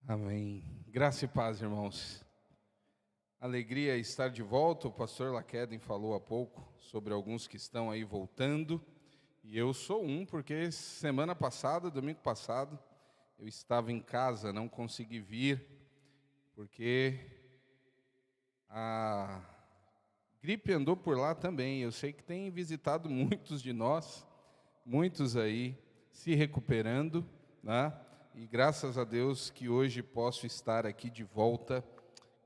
Amém. Graça e paz, irmãos. Alegria estar de volta. O pastor Laqueden falou há pouco sobre alguns que estão aí voltando. E eu sou um, porque semana passada, domingo passado, eu estava em casa, não consegui vir, porque a gripe andou por lá também. Eu sei que tem visitado muitos de nós, muitos aí se recuperando, né? E graças a Deus que hoje posso estar aqui de volta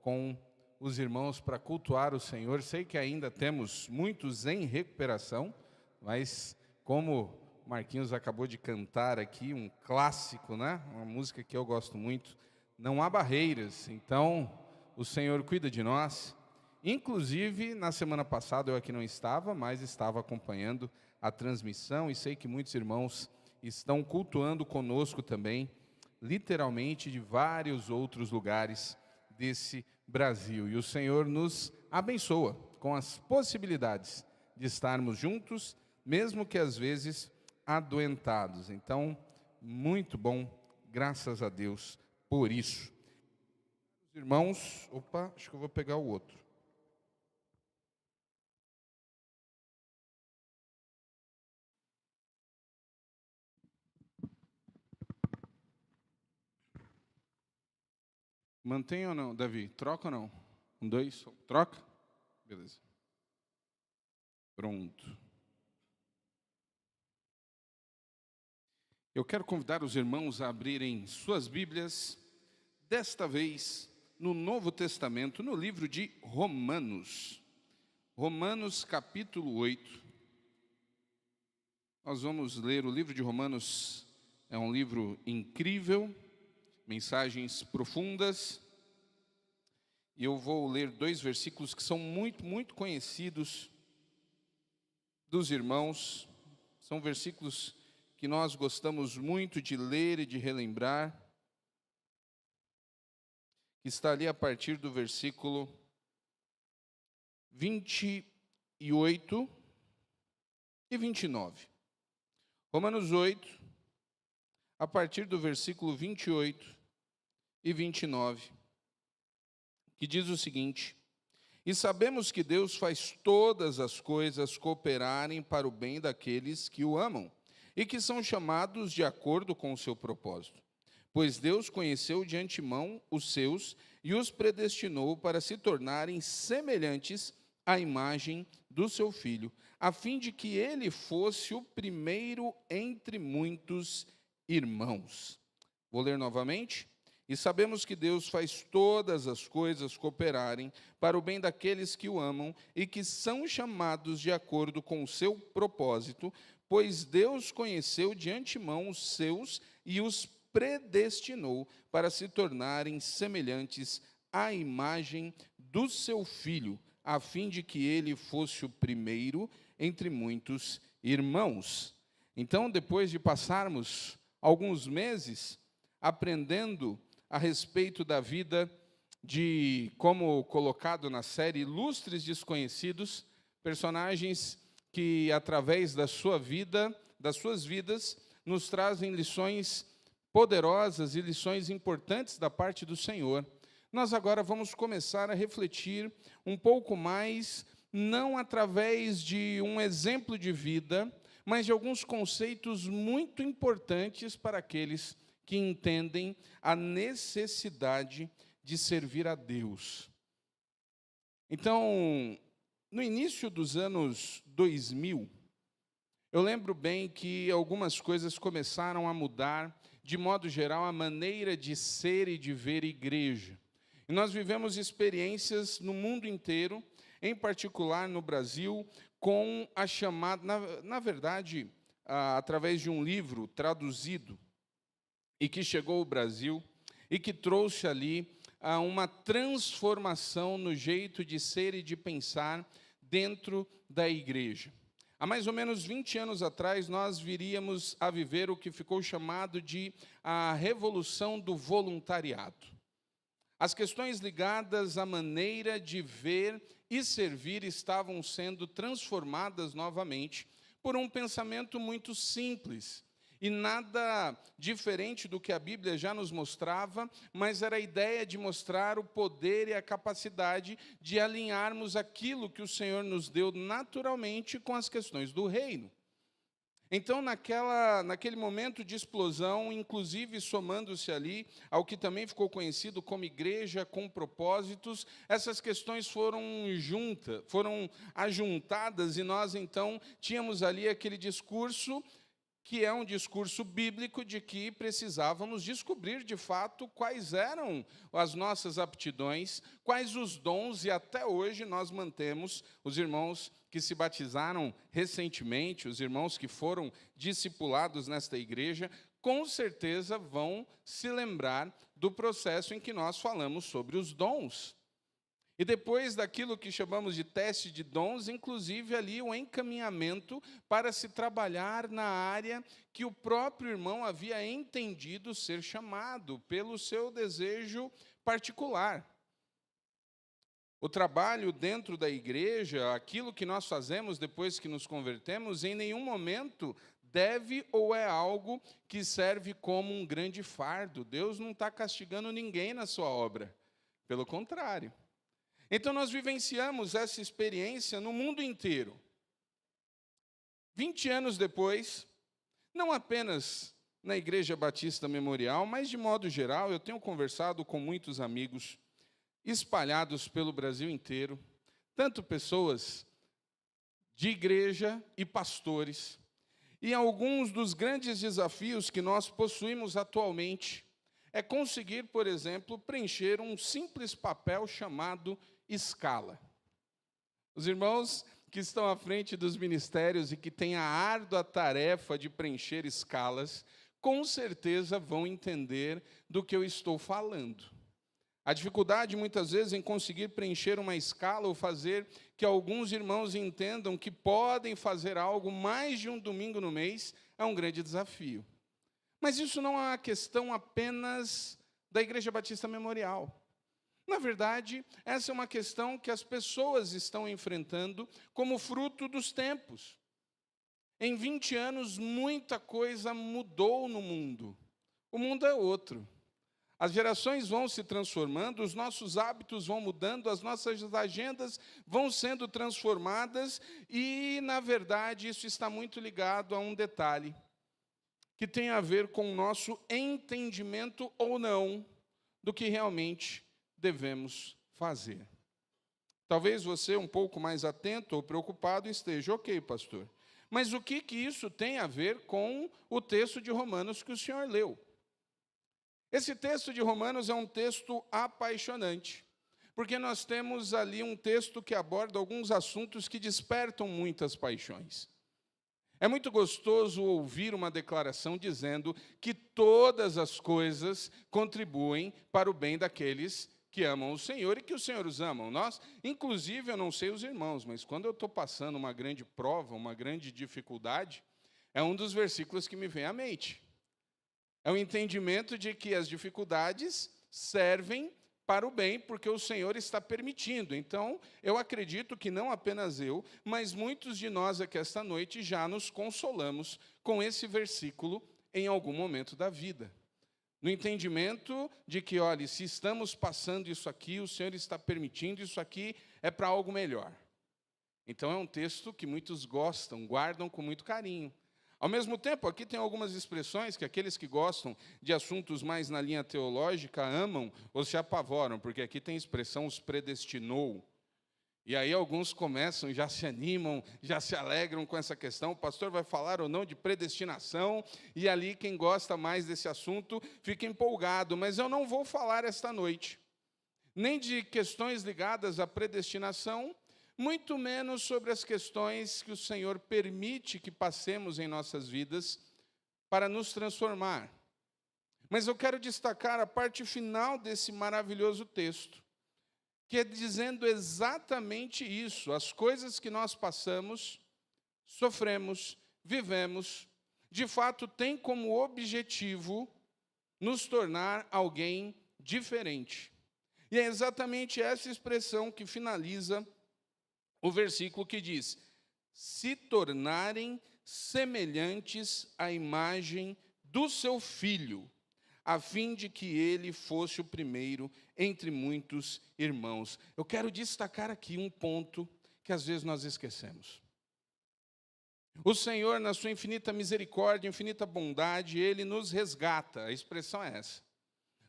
com os irmãos para cultuar o Senhor. Sei que ainda temos muitos em recuperação, mas como Marquinhos acabou de cantar aqui, um clássico, né? Uma música que eu gosto muito, não há barreiras. Então, o Senhor cuida de nós. Inclusive, na semana passada eu aqui não estava, mas estava acompanhando a transmissão e sei que muitos irmãos estão cultuando conosco também, literalmente de vários outros lugares desse Brasil. E o Senhor nos abençoa com as possibilidades de estarmos juntos, mesmo que às vezes adoentados. Então, muito bom, graças a Deus por isso. Os irmãos, acho que eu vou pegar o outro. Mantém ou não, Davi? Troca ou não? 1, 2, troca? Beleza. Pronto. Eu quero convidar os irmãos a abrirem suas Bíblias, desta vez no Novo Testamento, no livro de Romanos. Romanos capítulo 8. Nós vamos ler o livro de Romanos, é um livro incrível, mensagens profundas. E eu vou ler 2 versículos que são muito conhecidos dos irmãos. São versículos que nós gostamos muito de ler e de relembrar. Que está ali a partir do versículo 28 e 29. Romanos 8, a partir do versículo 28 e 29, que diz o seguinte: E sabemos que Deus faz todas as coisas cooperarem para o bem daqueles que o amam, e que são chamados de acordo com o seu propósito. Pois Deus conheceu de antemão os seus e os predestinou para se tornarem semelhantes à imagem do seu Filho, a fim de que ele fosse o primeiro entre muitos irmãos. Vou ler novamente. E sabemos que Deus faz todas as coisas cooperarem para o bem daqueles que o amam e que são chamados de acordo com o seu propósito, pois Deus conheceu de antemão os seus e os predestinou para se tornarem semelhantes à imagem do seu Filho, a fim de que ele fosse o primeiro entre muitos irmãos. Então, depois de passarmos alguns meses aprendendo a respeito da vida de, como colocado na série, Ilustres Desconhecidos, personagens que, através da sua vida, das suas vidas, nos trazem lições poderosas e lições importantes da parte do Senhor. Nós agora vamos começar a refletir um pouco mais, não através de um exemplo de vida, mas de alguns conceitos muito importantes para aqueles que entendem a necessidade de servir a Deus. Então, no início dos anos 2000, eu lembro bem que algumas coisas começaram a mudar, de modo geral, a maneira de ser e de ver igreja. E nós vivemos experiências no mundo inteiro, em particular no Brasil, com a chamada, na verdade, através de um livro traduzido, e que chegou ao Brasil, e que trouxe ali uma transformação no jeito de ser e de pensar dentro da igreja. Há mais ou menos 20 anos atrás, nós viríamos a viver o que ficou chamado de a revolução do voluntariado. As questões ligadas à maneira de ver e servir estavam sendo transformadas novamente por um pensamento muito simples. e nada diferente do que a Bíblia já nos mostrava, mas era a ideia de mostrar o poder e a capacidade de alinharmos aquilo que o Senhor nos deu naturalmente com as questões do reino. Então, naquele momento de explosão, inclusive somando-se ali ao que também ficou conhecido como igreja com propósitos, essas questões foram ajuntadas, e nós, então, tínhamos ali aquele discurso, que é um discurso bíblico de que precisávamos descobrir, de fato, quais eram as nossas aptidões, quais os dons, e até hoje nós mantemos os irmãos que se batizaram recentemente, os irmãos que foram discipulados nesta igreja, com certeza vão se lembrar do processo em que nós falamos sobre os dons. E depois daquilo que chamamos de teste de dons, inclusive ali o encaminhamento para se trabalhar na área que o próprio irmão havia entendido ser chamado pelo seu desejo particular. O trabalho dentro da igreja, aquilo que nós fazemos depois que nos convertemos, em nenhum momento deve ou é algo que serve como um grande fardo. Deus não está castigando ninguém na sua obra, pelo contrário. Então, nós vivenciamos essa experiência no mundo inteiro. 20 anos depois, não apenas na Igreja Batista Memorial, mas, de modo geral, eu tenho conversado com muitos amigos espalhados pelo Brasil inteiro, tanto pessoas de igreja e pastores. E alguns dos grandes desafios que nós possuímos atualmente é conseguir, por exemplo, preencher um simples papel chamado escala. Os irmãos que estão à frente dos ministérios e que têm a árdua tarefa de preencher escalas, com certeza vão entender do que eu estou falando. A dificuldade, muitas vezes, em conseguir preencher uma escala ou fazer que alguns irmãos entendam que podem fazer algo mais de um domingo no mês é um grande desafio. Mas isso não é uma questão apenas da Igreja Batista Memorial. Na verdade, essa é uma questão que as pessoas estão enfrentando como fruto dos tempos. Em 20 anos, muita coisa mudou no mundo. O mundo é outro. As gerações vão se transformando, os nossos hábitos vão mudando, as nossas agendas vão sendo transformadas e, na verdade, isso está muito ligado a um detalhe que tem a ver com o nosso entendimento ou não do que realmente devemos fazer. Talvez você, um pouco mais atento ou preocupado, esteja, ok, pastor, mas o que isso tem a ver com o texto de Romanos que o senhor leu? Esse texto de Romanos é um texto apaixonante, porque nós temos ali um texto que aborda alguns assuntos que despertam muitas paixões. É muito gostoso ouvir uma declaração dizendo que todas as coisas contribuem para o bem daqueles que amam o Senhor e que o Senhor os ama. Nós, inclusive, eu não sei os irmãos, mas quando eu estou passando uma grande prova, uma grande dificuldade, é um dos versículos que me vem à mente. É o entendimento de que as dificuldades servem para o bem, porque o Senhor está permitindo. Então, eu acredito que não apenas eu, mas muitos de nós aqui esta noite já nos consolamos com esse versículo em algum momento da vida. No entendimento de que, olha, se estamos passando isso aqui, o Senhor está permitindo, isso aqui é para algo melhor. Então, é um texto que muitos gostam, guardam com muito carinho. Ao mesmo tempo, aqui tem algumas expressões que aqueles que gostam de assuntos mais na linha teológica amam ou se apavoram, porque aqui tem a expressão os predestinou. E aí alguns começam, já se animam, já se alegram com essa questão. O pastor vai falar ou não de predestinação, e ali quem gosta mais desse assunto fica empolgado. Mas eu não vou falar esta noite, nem de questões ligadas à predestinação, muito menos sobre as questões que o Senhor permite que passemos em nossas vidas para nos transformar. Mas eu quero destacar a parte final desse maravilhoso texto, que é dizendo exatamente isso, as coisas que nós passamos, sofremos, vivemos, de fato tem como objetivo nos tornar alguém diferente. E é exatamente essa expressão que finaliza o versículo que diz, se tornarem semelhantes à imagem do seu filho, a fim de que ele fosse o primeiro entre muitos irmãos. Eu quero destacar aqui um ponto que às vezes nós esquecemos. O Senhor, na sua infinita misericórdia, infinita bondade, Ele nos resgata. A expressão é essa.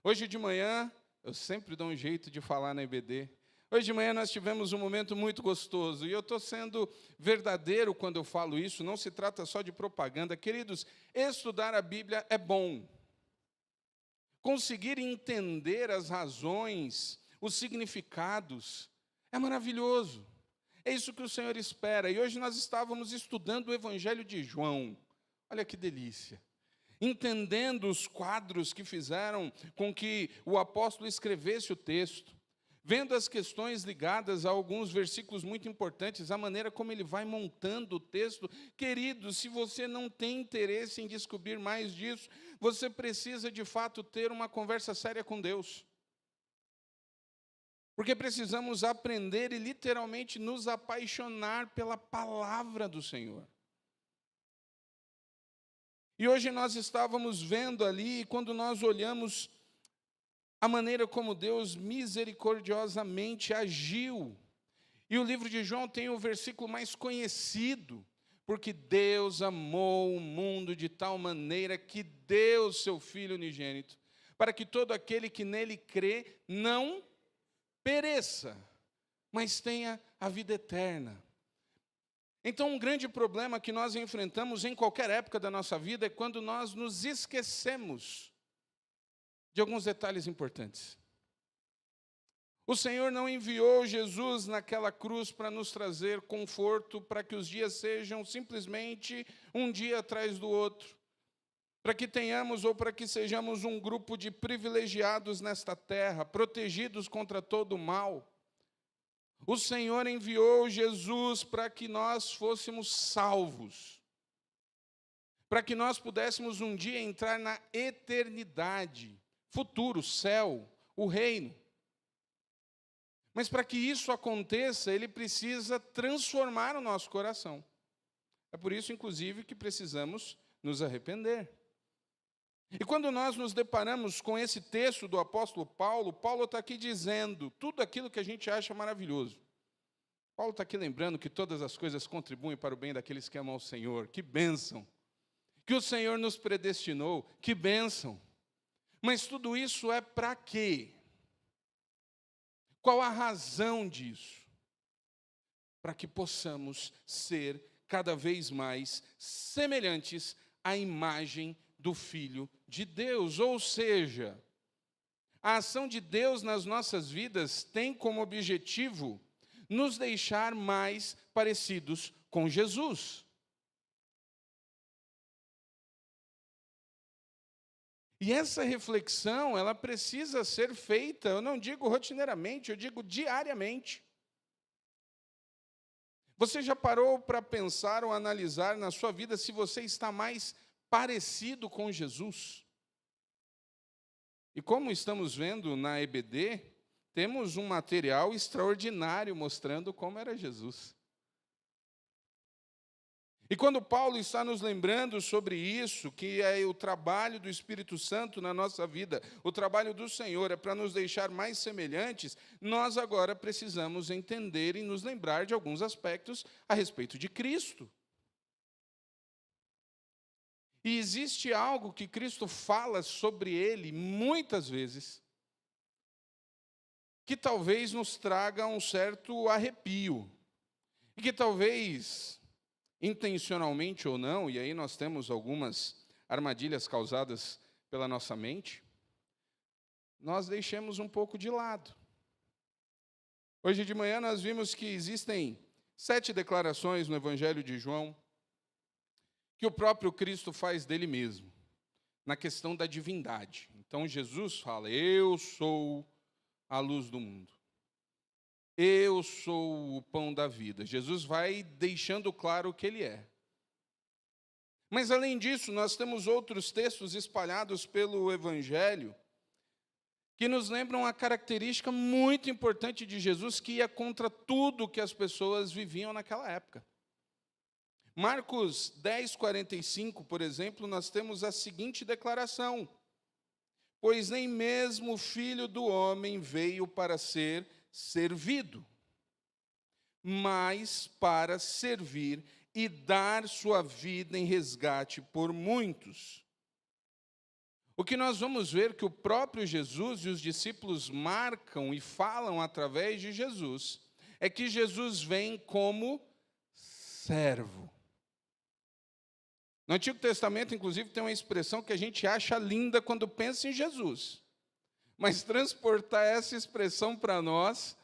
Hoje de manhã, eu sempre dou um jeito de falar na EBD. Hoje de manhã nós tivemos um momento muito gostoso. E eu estou sendo verdadeiro quando eu falo isso. Não se trata só de propaganda. Queridos, estudar a Bíblia é bom. Conseguir entender as razões, os significados, é maravilhoso. É isso que o Senhor espera. E hoje nós estávamos estudando o Evangelho de João. Olha que delícia. Entendendo os quadros que fizeram com que o apóstolo escrevesse o texto. Vendo as questões ligadas a alguns versículos muito importantes, a maneira como ele vai montando o texto. Querido, se você não tem interesse em descobrir mais disso, você precisa de fato ter uma conversa séria com Deus. Porque precisamos aprender e literalmente nos apaixonar pela palavra do Senhor. E hoje nós estávamos vendo ali, quando nós olhamos a maneira como Deus misericordiosamente agiu. E o livro de João tem o versículo mais conhecido, porque Deus amou o mundo de tal maneira que deu seu Filho unigênito, para que todo aquele que nele crê não pereça, mas tenha a vida eterna. Então, um grande problema que nós enfrentamos em qualquer época da nossa vida é quando nós nos esquecemos de alguns detalhes importantes. O Senhor não enviou Jesus naquela cruz para nos trazer conforto, para que os dias sejam simplesmente um dia atrás do outro, para que tenhamos ou para que sejamos um grupo de privilegiados nesta terra, protegidos contra todo o mal. O Senhor enviou Jesus para que nós fôssemos salvos, para que nós pudéssemos um dia entrar na eternidade, futuro, céu, o reino. Mas para que isso aconteça, Ele precisa transformar o nosso coração. É por isso, inclusive, que precisamos nos arrepender. E quando nós nos deparamos com esse texto do apóstolo Paulo, Paulo está aqui dizendo tudo aquilo que a gente acha maravilhoso. Paulo está aqui lembrando que todas as coisas contribuem para o bem daqueles que amam ao Senhor. Que bênção! Que o Senhor nos predestinou. Que bênção! Mas tudo isso é para quê? Qual a razão disso? Para que possamos ser cada vez mais semelhantes à imagem do Filho de Deus. Ou seja, a ação de Deus nas nossas vidas tem como objetivo nos deixar mais parecidos com Jesus. E essa reflexão, ela precisa ser feita, eu não digo rotineiramente, eu digo diariamente. Você já parou para pensar ou analisar na sua vida se você está mais parecido com Jesus? E como estamos vendo na EBD, temos um material extraordinário mostrando como era Jesus. E quando Paulo está nos lembrando sobre isso, que é o trabalho do Espírito Santo na nossa vida, o trabalho do Senhor é para nos deixar mais semelhantes, nós agora precisamos entender e nos lembrar de alguns aspectos a respeito de Cristo. E existe algo que Cristo fala sobre ele muitas vezes, que talvez nos traga um certo arrepio, e que talvez, intencionalmente ou não, e aí nós temos algumas armadilhas causadas pela nossa mente, nós deixemos um pouco de lado. Hoje de manhã nós vimos que existem 7 declarações no Evangelho de João, que o próprio Cristo faz dele mesmo, na questão da divindade. Então Jesus fala: eu sou a luz do mundo. Eu sou o pão da vida. Jesus vai deixando claro o que ele é. Mas, além disso, nós temos outros textos espalhados pelo Evangelho que nos lembram a característica muito importante de Jesus, que ia contra tudo que as pessoas viviam naquela época. Marcos 10, 45, por exemplo, nós temos a seguinte declaração: pois nem mesmo o Filho do Homem veio para ser servido, mas para servir e dar sua vida em resgate por muitos. O que nós vamos ver que o próprio Jesus e os discípulos marcam e falam através de Jesus é que Jesus vem como servo. No Antigo Testamento, inclusive, tem uma expressão que a gente acha linda quando pensa em Jesus. Mas transportar essa expressão para nós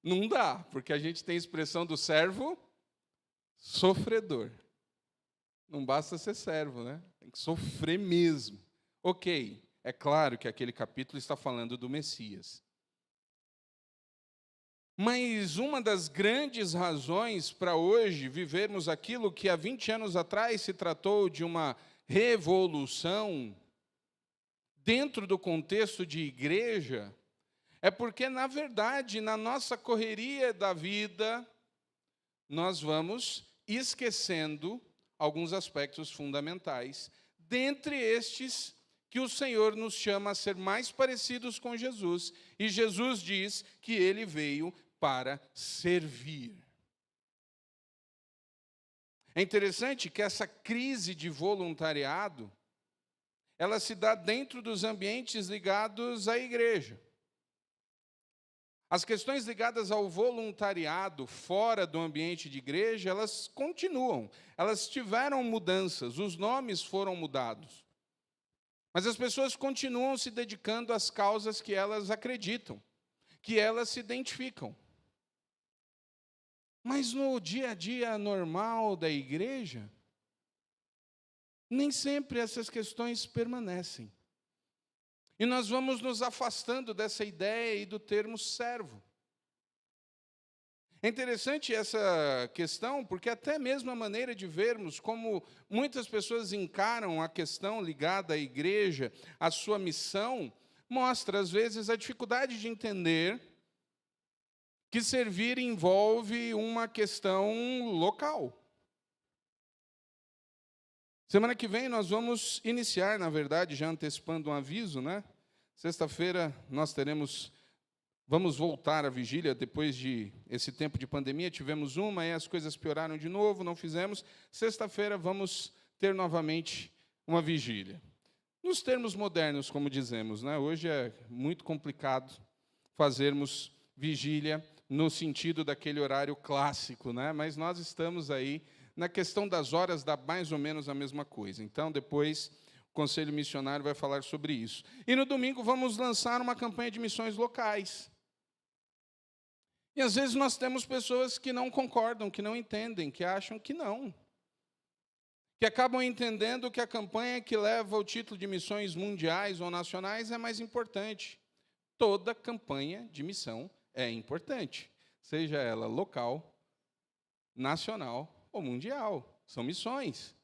não dá, porque a gente tem a expressão do servo sofredor. Não basta ser servo, né? Tem que sofrer mesmo. Ok, é claro que aquele capítulo está falando do Messias. Mas uma das grandes razões para hoje vivermos aquilo que há 20 anos atrás se tratou de uma revolução dentro do contexto de igreja, é porque, na verdade, na nossa correria da vida, nós vamos esquecendo alguns aspectos fundamentais, dentre estes que o Senhor nos chama a ser mais parecidos com Jesus, e Jesus diz que ele veio para servir. É interessante que essa crise de voluntariado, ela se dá dentro dos ambientes ligados à igreja. As questões ligadas ao voluntariado fora do ambiente de igreja, elas continuam. Elas tiveram mudanças, os nomes foram mudados. Mas as pessoas continuam se dedicando às causas que elas acreditam, que elas se identificam. Mas no dia a dia normal da igreja, nem sempre essas questões permanecem. E nós vamos nos afastando dessa ideia e do termo servo. É interessante essa questão, porque até mesmo a maneira de vermos como muitas pessoas encaram a questão ligada à igreja, à sua missão, mostra, às vezes, a dificuldade de entender que servir envolve uma questão local. Semana que vem nós vamos iniciar, na verdade, já antecipando um aviso, né? Sexta-feira nós vamos voltar à vigília depois de esse tempo de pandemia. Tivemos uma, aí as coisas pioraram de novo, não fizemos. Sexta-feira vamos ter novamente uma vigília. Nos termos modernos, como dizemos, né? Hoje é muito complicado fazermos vigília no sentido daquele horário clássico, né? Mas nós estamos aí na questão das horas, dá mais ou menos a mesma coisa. Então, depois, o Conselho Missionário vai falar sobre isso. E no domingo vamos lançar uma campanha de missões locais. E às vezes nós temos pessoas que não concordam, que não entendem, que acham que não. Que acabam entendendo que a campanha que leva o título de missões mundiais ou nacionais é mais importante. Toda campanha de missão é importante, seja ela local, nacional ou mundial. São missões.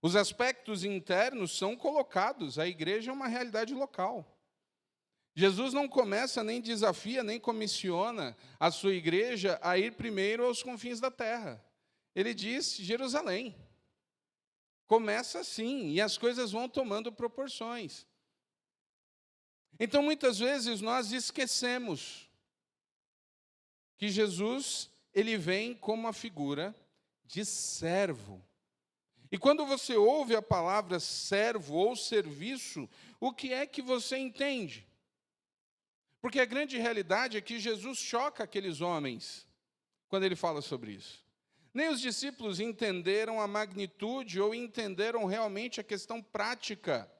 Os aspectos internos são colocados, a igreja é uma realidade local. Jesus não começa, nem desafia, nem comissiona a sua igreja a ir primeiro aos confins da terra. Ele diz Jerusalém. Começa assim, e as coisas vão tomando proporções. Então, muitas vezes, nós esquecemos que Jesus, ele vem como a figura de servo. E quando você ouve a palavra servo ou serviço, o que é que você entende? Porque a grande realidade é que Jesus choca aqueles homens quando ele fala sobre isso. Nem os discípulos entenderam a magnitude ou entenderam realmente a questão prática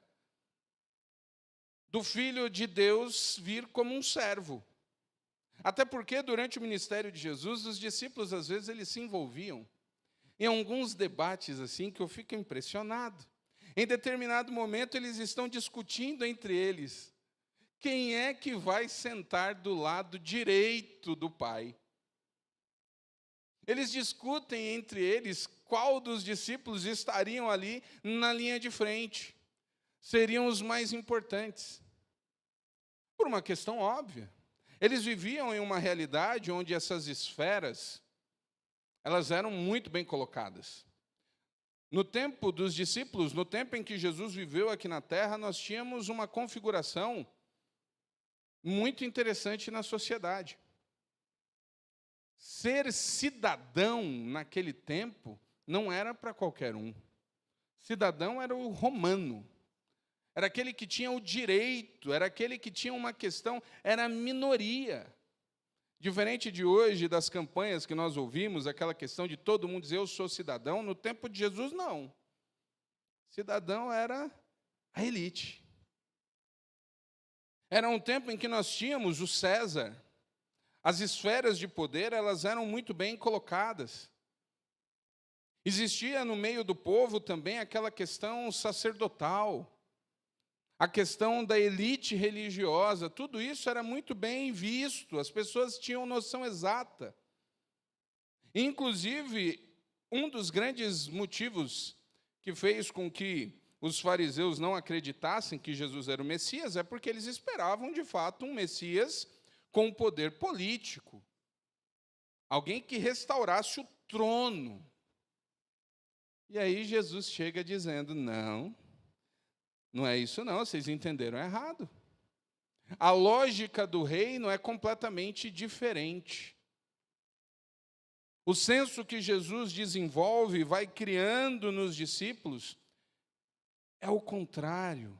do Filho de Deus vir como um servo. Até porque, durante o ministério de Jesus, os discípulos, às vezes, eles se envolviam em alguns debates assim que eu fico impressionado. Em determinado momento, eles estão discutindo entre eles quem é que vai sentar do lado direito do Pai. Eles discutem entre eles qual dos discípulos estariam ali na linha de frente. Seriam os mais importantes. Por uma questão óbvia. Eles viviam em uma realidade onde essas esferas, elas eram muito bem colocadas. No tempo dos discípulos, no tempo em que Jesus viveu aqui na terra, nós tínhamos uma configuração muito interessante na sociedade. Ser cidadão naquele tempo não era para qualquer um. Cidadão era o romano, era aquele que tinha o direito, era aquele que tinha uma questão, era a minoria. Diferente de hoje, das campanhas que nós ouvimos, aquela questão de todo mundo dizer eu sou cidadão, no tempo de Jesus, não. Cidadão era a elite. Era um tempo em que nós tínhamos o César. As esferas de poder, elas eram muito bem colocadas. Existia no meio do povo também aquela questão sacerdotal, a questão da elite religiosa, tudo isso era muito bem visto, as pessoas tinham noção exata. Inclusive, um dos grandes motivos que fez com que os fariseus não acreditassem que Jesus era o Messias é porque eles esperavam, de fato, um Messias com poder político, alguém que restaurasse o trono. E aí Jesus chega dizendo, não é isso não, vocês entenderam errado. A lógica do reino é completamente diferente. O senso que Jesus desenvolve, vai criando nos discípulos, é o contrário.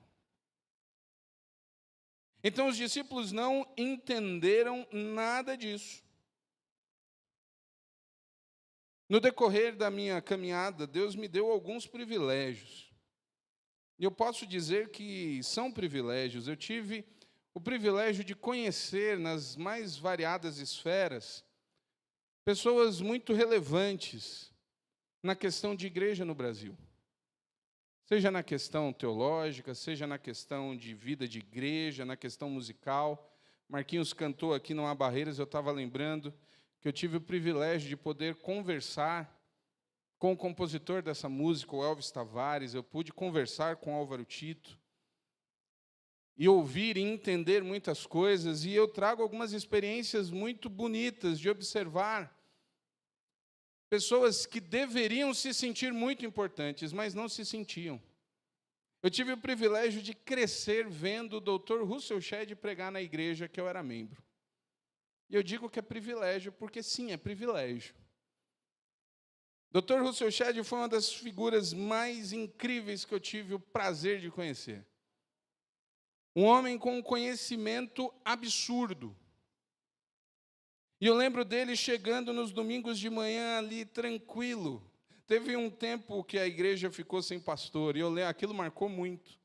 Então os discípulos não entenderam nada disso. No decorrer da minha caminhada, Deus me deu alguns privilégios. E eu posso dizer que são privilégios. Eu tive o privilégio de conhecer nas mais variadas esferas pessoas muito relevantes na questão de igreja no Brasil. Seja na questão teológica, seja na questão de vida de igreja, na questão musical. Marquinhos cantou aqui Não Há Barreiras, eu estava lembrando que eu tive o privilégio de poder conversar com o compositor dessa música, o Elvis Tavares, eu pude conversar com Álvaro Tito, e ouvir e entender muitas coisas, e eu trago algumas experiências muito bonitas de observar pessoas que deveriam se sentir muito importantes, mas não se sentiam. Eu tive o privilégio de crescer vendo o Dr. Russell Shedd pregar na igreja que eu era membro. E eu digo que é privilégio, porque sim, é privilégio. Dr. Russell Shedd foi uma das figuras mais incríveis que eu tive o prazer de conhecer. Um homem com um conhecimento absurdo. E eu lembro dele chegando nos domingos de manhã ali, tranquilo. Teve um tempo que a igreja ficou sem pastor, e aquilo marcou muito.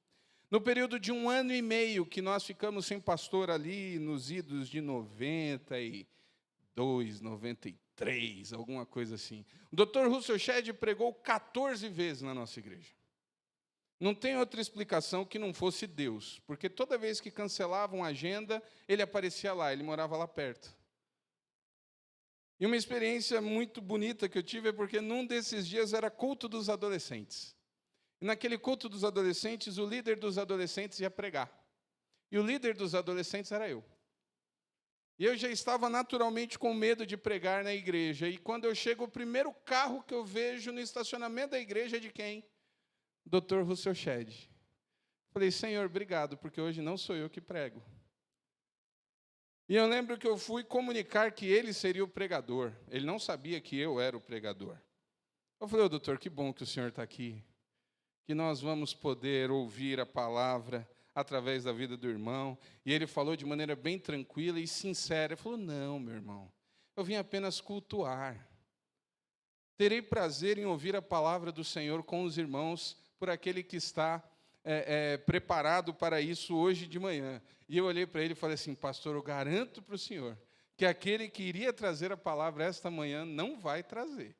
No período de 1 ano e meio que nós ficamos sem pastor ali, nos idos de 92, 93, alguma coisa assim. O Dr. Russell Shedd pregou 14 vezes na nossa igreja. Não tem outra explicação que não fosse Deus, porque toda vez que cancelavam a agenda, ele aparecia lá, ele morava lá perto. E uma experiência muito bonita que eu tive é porque num desses dias era culto dos adolescentes. E naquele culto dos adolescentes, o líder dos adolescentes ia pregar. E o líder dos adolescentes era eu. E eu já estava naturalmente com medo de pregar na igreja. E quando eu chego, o primeiro carro que eu vejo no estacionamento da igreja é de quem? Dr. Russell Shedd. Falei, Senhor, obrigado, porque hoje não sou eu que prego. E eu lembro que eu fui comunicar que ele seria o pregador. Ele não sabia que eu era o pregador. Eu falei, doutor, que bom que o senhor está aqui. Que nós vamos poder ouvir a palavra através da vida do irmão. E ele falou de maneira bem tranquila e sincera. Ele falou, não, meu irmão, eu vim apenas cultuar. Terei prazer em ouvir a palavra do Senhor com os irmãos, por aquele que está preparado para isso hoje de manhã. E eu olhei para ele e falei assim, pastor, eu garanto para o senhor que aquele que iria trazer a palavra esta manhã não vai trazer.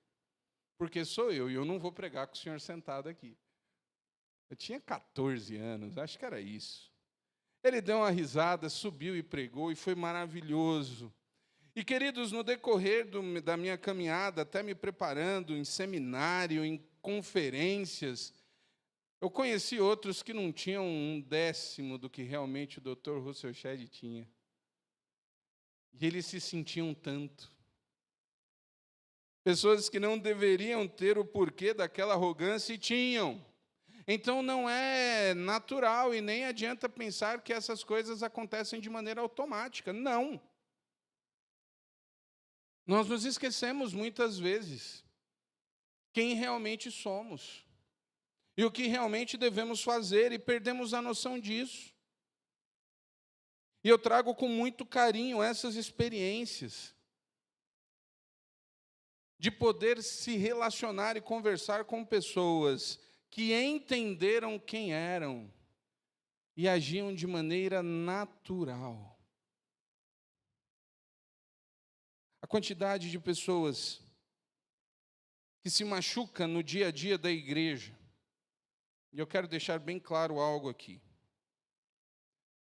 Porque sou eu, e eu não vou pregar com o senhor sentado aqui. Eu tinha 14 anos, acho que era isso. Ele deu uma risada, subiu e pregou, e foi maravilhoso. E, queridos, no decorrer da minha caminhada, até me preparando em seminário, em conferências, eu conheci outros que não tinham 1/10 do que realmente o Dr. Russell Shedd tinha. E eles se sentiam tanto. Pessoas que não deveriam ter o porquê daquela arrogância e tinham. Então não é natural e nem adianta pensar que essas coisas acontecem de maneira automática. Não. Nós nos esquecemos muitas vezes quem realmente somos e o que realmente devemos fazer e perdemos a noção disso. E eu trago com muito carinho essas experiências de poder se relacionar e conversar com pessoas que entenderam quem eram e agiam de maneira natural. A quantidade de pessoas que se machucam no dia a dia da igreja, e eu quero deixar bem claro algo aqui.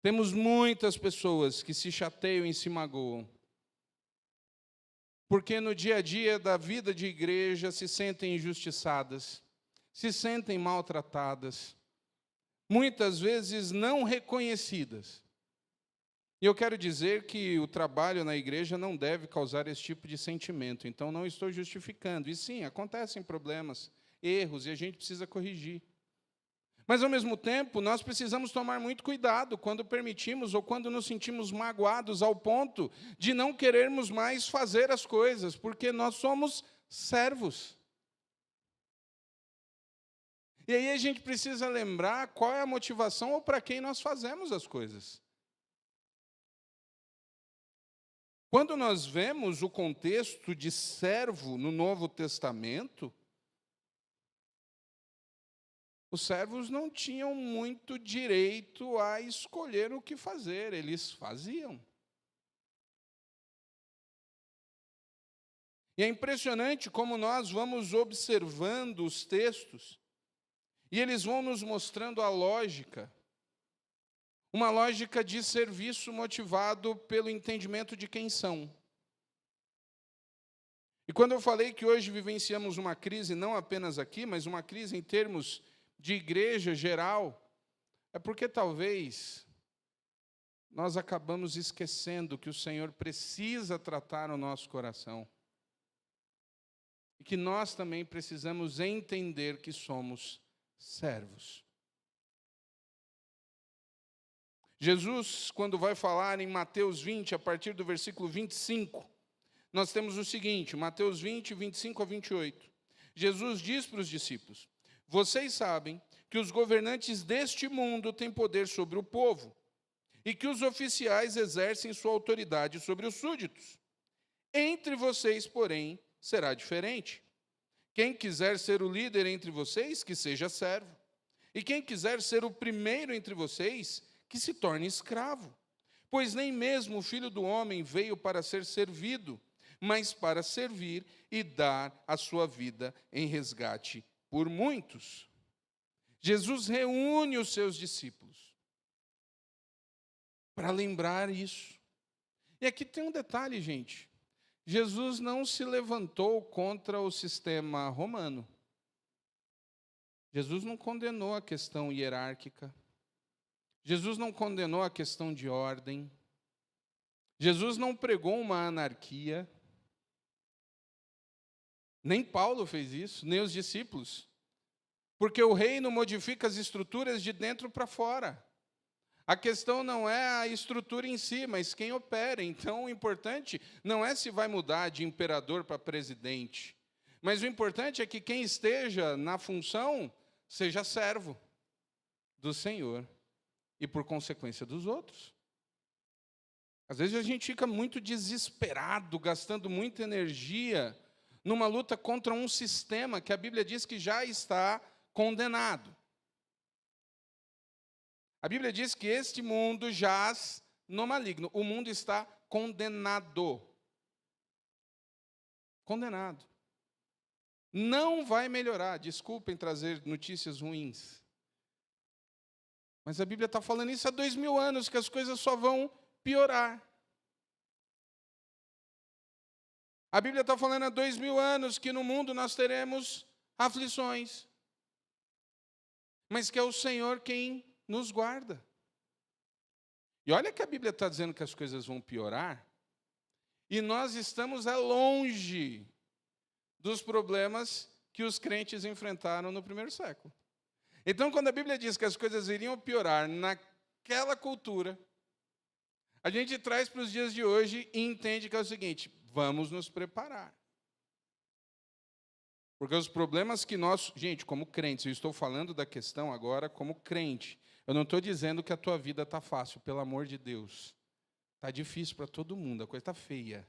Temos muitas pessoas que se chateiam e se magoam, porque no dia a dia da vida de igreja se sentem injustiçadas, se sentem maltratadas, muitas vezes não reconhecidas. E eu quero dizer que o trabalho na igreja não deve causar esse tipo de sentimento, então não estou justificando. E sim, acontecem problemas, erros, e a gente precisa corrigir. Mas, ao mesmo tempo, nós precisamos tomar muito cuidado quando permitimos ou quando nos sentimos magoados ao ponto de não querermos mais fazer as coisas, porque nós somos servos. E aí a gente precisa lembrar qual é a motivação ou para quem nós fazemos as coisas. Quando nós vemos o contexto de servo no Novo Testamento, os servos não tinham muito direito a escolher o que fazer, eles faziam. E é impressionante como nós vamos observando os textos, e eles vão nos mostrando a lógica, uma lógica de serviço motivado pelo entendimento de quem são. E quando eu falei que hoje vivenciamos uma crise, não apenas aqui, mas uma crise em termos de igreja geral, é porque talvez nós acabamos esquecendo que o Senhor precisa tratar o nosso coração. E que nós também precisamos entender que somos servos. Jesus, quando vai falar em Mateus 20, a partir do versículo 25, nós temos o seguinte, Mateus 20, 25 a 28. Jesus diz para os discípulos: vocês sabem que os governantes deste mundo têm poder sobre o povo e que os oficiais exercem sua autoridade sobre os súditos. Entre vocês, porém, será diferente. Quem quiser ser o líder entre vocês, que seja servo. E quem quiser ser o primeiro entre vocês, que se torne escravo. Pois nem mesmo o Filho do Homem veio para ser servido, mas para servir e dar a sua vida em resgate por muitos. Jesus reúne os seus discípulos para lembrar isso. E aqui tem um detalhe, gente. Jesus não se levantou contra o sistema romano. Jesus não condenou a questão hierárquica. Jesus não condenou a questão de ordem. Jesus não pregou uma anarquia. Nem Paulo fez isso, nem os discípulos. Porque o reino modifica as estruturas de dentro para fora. A questão não é a estrutura em si, mas quem opera. Então, o importante não é se vai mudar de imperador para presidente. Mas o importante é que quem esteja na função seja servo do Senhor e, por consequência, dos outros. Às vezes a gente fica muito desesperado, gastando muita energia numa luta contra um sistema que a Bíblia diz que já está condenado. A Bíblia diz que este mundo jaz no maligno. O mundo está condenado. Condenado. Não vai melhorar. Desculpem trazer notícias ruins. Mas a Bíblia está falando isso há 2000 anos, que as coisas só vão piorar. A Bíblia está falando há 2000 anos que no mundo nós teremos aflições. Mas que é o Senhor quem nos guarda. E olha que a Bíblia está dizendo que as coisas vão piorar, e nós estamos longe dos problemas que os crentes enfrentaram no primeiro século. Então, quando a Bíblia diz que as coisas iriam piorar naquela cultura, a gente traz para os dias de hoje e entende que é o seguinte: vamos nos preparar. Porque os problemas que nós... Gente, como crentes, eu estou falando da questão agora como crente. Eu não estou dizendo que a tua vida está fácil, pelo amor de Deus. Está difícil para todo mundo, a coisa está feia.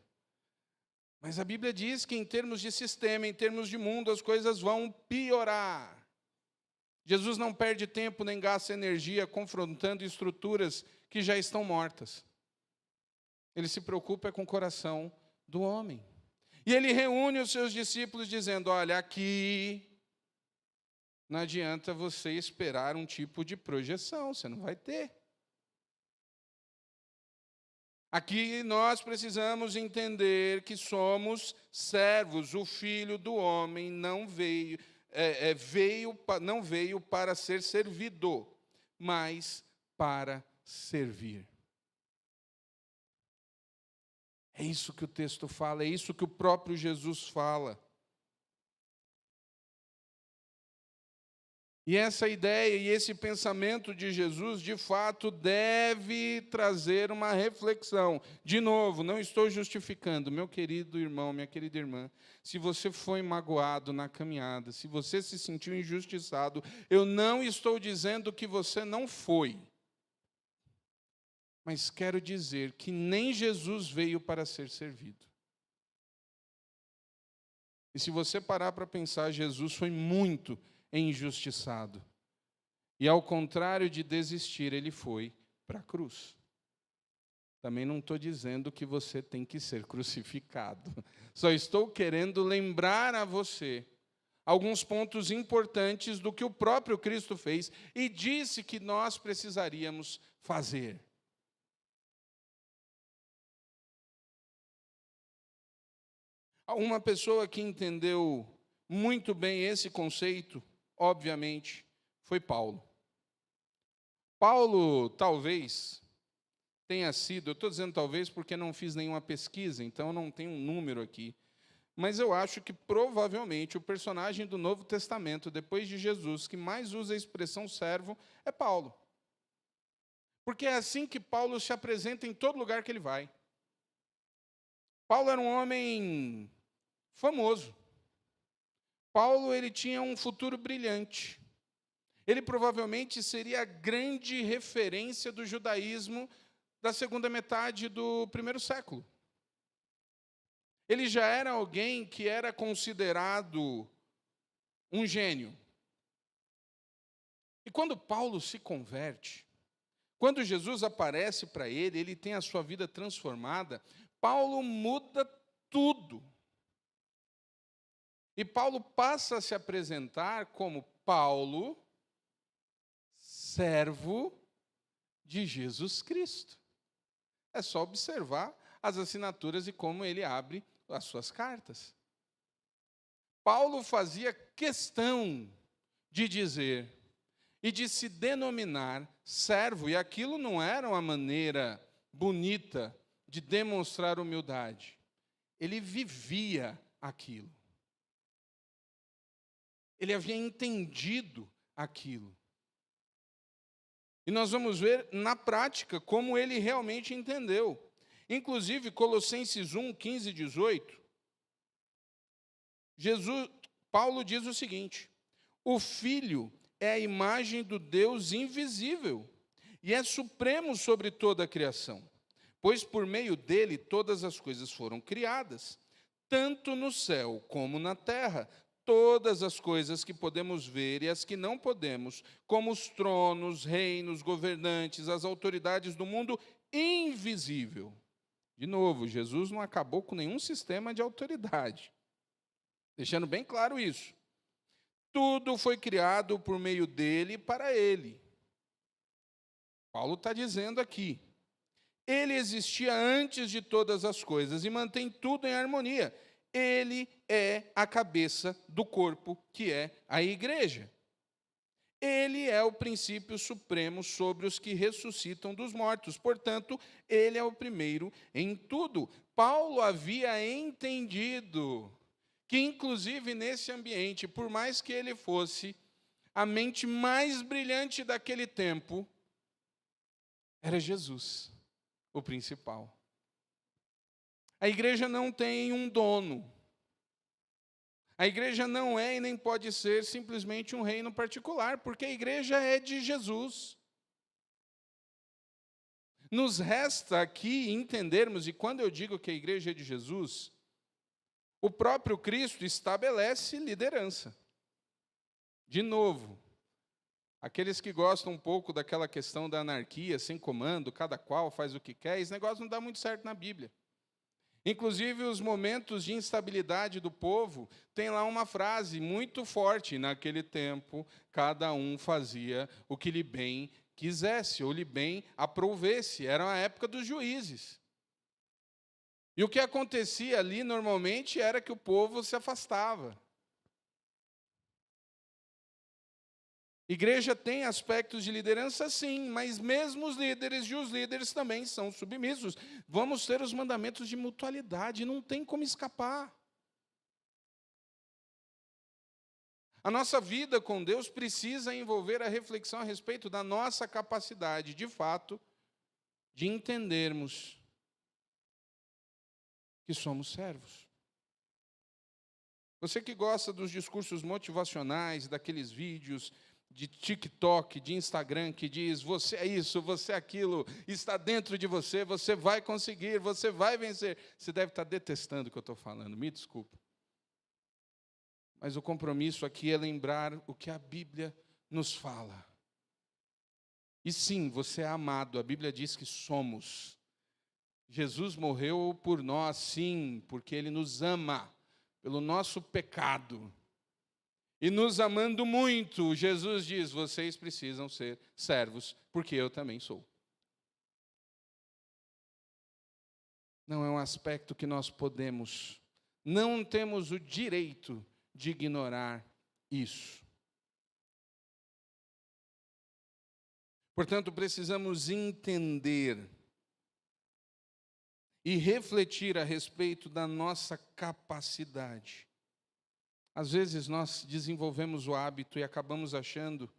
Mas a Bíblia diz que em termos de sistema, em termos de mundo, as coisas vão piorar. Jesus não perde tempo nem gasta energia confrontando estruturas que já estão mortas. Ele se preocupa com o coração do homem. E ele reúne os seus discípulos dizendo: olha, aqui não adianta você esperar um tipo de projeção, você não vai ter. Aqui nós precisamos entender que somos servos. O Filho do Homem não veio para ser servido, mas para servir. É isso que o texto fala, é isso que o próprio Jesus fala. E essa ideia e esse pensamento de Jesus, de fato, deve trazer uma reflexão. De novo, não estou justificando, meu querido irmão, minha querida irmã, se você foi magoado na caminhada, se você se sentiu injustiçado, eu não estou dizendo que você não foi. Mas quero dizer que nem Jesus veio para ser servido. E se você parar para pensar, Jesus foi muito injustiçado. E ao contrário de desistir, ele foi para a cruz. Também não estou dizendo que você tem que ser crucificado. Só estou querendo lembrar a você alguns pontos importantes do que o próprio Cristo fez e disse que nós precisaríamos fazer. Uma pessoa que entendeu muito bem esse conceito, obviamente, foi Paulo. Paulo, talvez, tenha sido, eu estou dizendo talvez porque não fiz nenhuma pesquisa, então não tem um número aqui, mas eu acho que provavelmente o personagem do Novo Testamento, depois de Jesus, que mais usa a expressão servo, é Paulo. Porque é assim que Paulo se apresenta em todo lugar que ele vai. Paulo era um homem famoso. Paulo, ele tinha um futuro brilhante. Ele provavelmente seria a grande referência do judaísmo da segunda metade do primeiro século. Ele já era alguém que era considerado um gênio. E quando Paulo se converte, quando Jesus aparece para ele, ele tem a sua vida transformada, Paulo muda tudo. E Paulo passa a se apresentar como Paulo, servo de Jesus Cristo. É só observar as assinaturas e como ele abre as suas cartas. Paulo fazia questão de dizer e de se denominar servo, e aquilo não era uma maneira bonita de demonstrar humildade. Ele vivia aquilo. Ele havia entendido aquilo. E nós vamos ver na prática como ele realmente entendeu. Inclusive, Colossenses 1, 15 e 18, Paulo diz o seguinte: o Filho é a imagem do Deus invisível e é supremo sobre toda a criação, pois por meio dele todas as coisas foram criadas, tanto no céu como na terra, todas as coisas que podemos ver e as que não podemos, como os tronos, reinos, governantes, as autoridades do mundo invisível. De novo, Jesus não acabou com nenhum sistema de autoridade. Deixando bem claro isso. Tudo foi criado por meio dele e para ele. Paulo está dizendo aqui. Ele existia antes de todas as coisas e mantém tudo em harmonia. Ele é a cabeça do corpo, que é a igreja. Ele é o princípio supremo sobre os que ressuscitam dos mortos. Portanto, ele é o primeiro em tudo. Paulo havia entendido que inclusive nesse ambiente, por mais que ele fosse a mente mais brilhante daquele tempo, era Jesus, o principal. A igreja não tem um dono. A igreja não é e nem pode ser simplesmente um reino particular, porque a igreja é de Jesus. Nos resta aqui entendermos, e quando eu digo que a igreja é de Jesus, o próprio Cristo estabelece liderança. De novo, aqueles que gostam um pouco daquela questão da anarquia, sem comando, cada qual faz o que quer, esse negócio não dá muito certo na Bíblia. Inclusive, os momentos de instabilidade do povo, tem lá uma frase muito forte: naquele tempo, cada um fazia o que lhe bem quisesse, ou lhe bem aprovesse. Era a época dos juízes. E o que acontecia ali, normalmente, era que o povo se afastava. Igreja tem aspectos de liderança, sim, mas mesmo os líderes também são submissos. Vamos ter os mandamentos de mutualidade, não tem como escapar. A nossa vida com Deus precisa envolver a reflexão a respeito da nossa capacidade, de fato, de entendermos que somos servos. Você que gosta dos discursos motivacionais, daqueles vídeos de TikTok, de Instagram, que diz: você é isso, você é aquilo, está dentro de você, você vai conseguir, você vai vencer. Você deve estar detestando o que eu estou falando, me desculpa. Mas o compromisso aqui é lembrar o que a Bíblia nos fala. E sim, você é amado, a Bíblia diz que somos. Jesus morreu por nós, sim, porque Ele nos ama, pelo nosso pecado. E nos amando muito, Jesus diz: vocês precisam ser servos, porque eu também sou. Não é um aspecto que nós podemos, não temos o direito de ignorar isso. Portanto, precisamos entender e refletir a respeito da nossa capacidade. Às vezes nós desenvolvemos o hábito e acabamos achando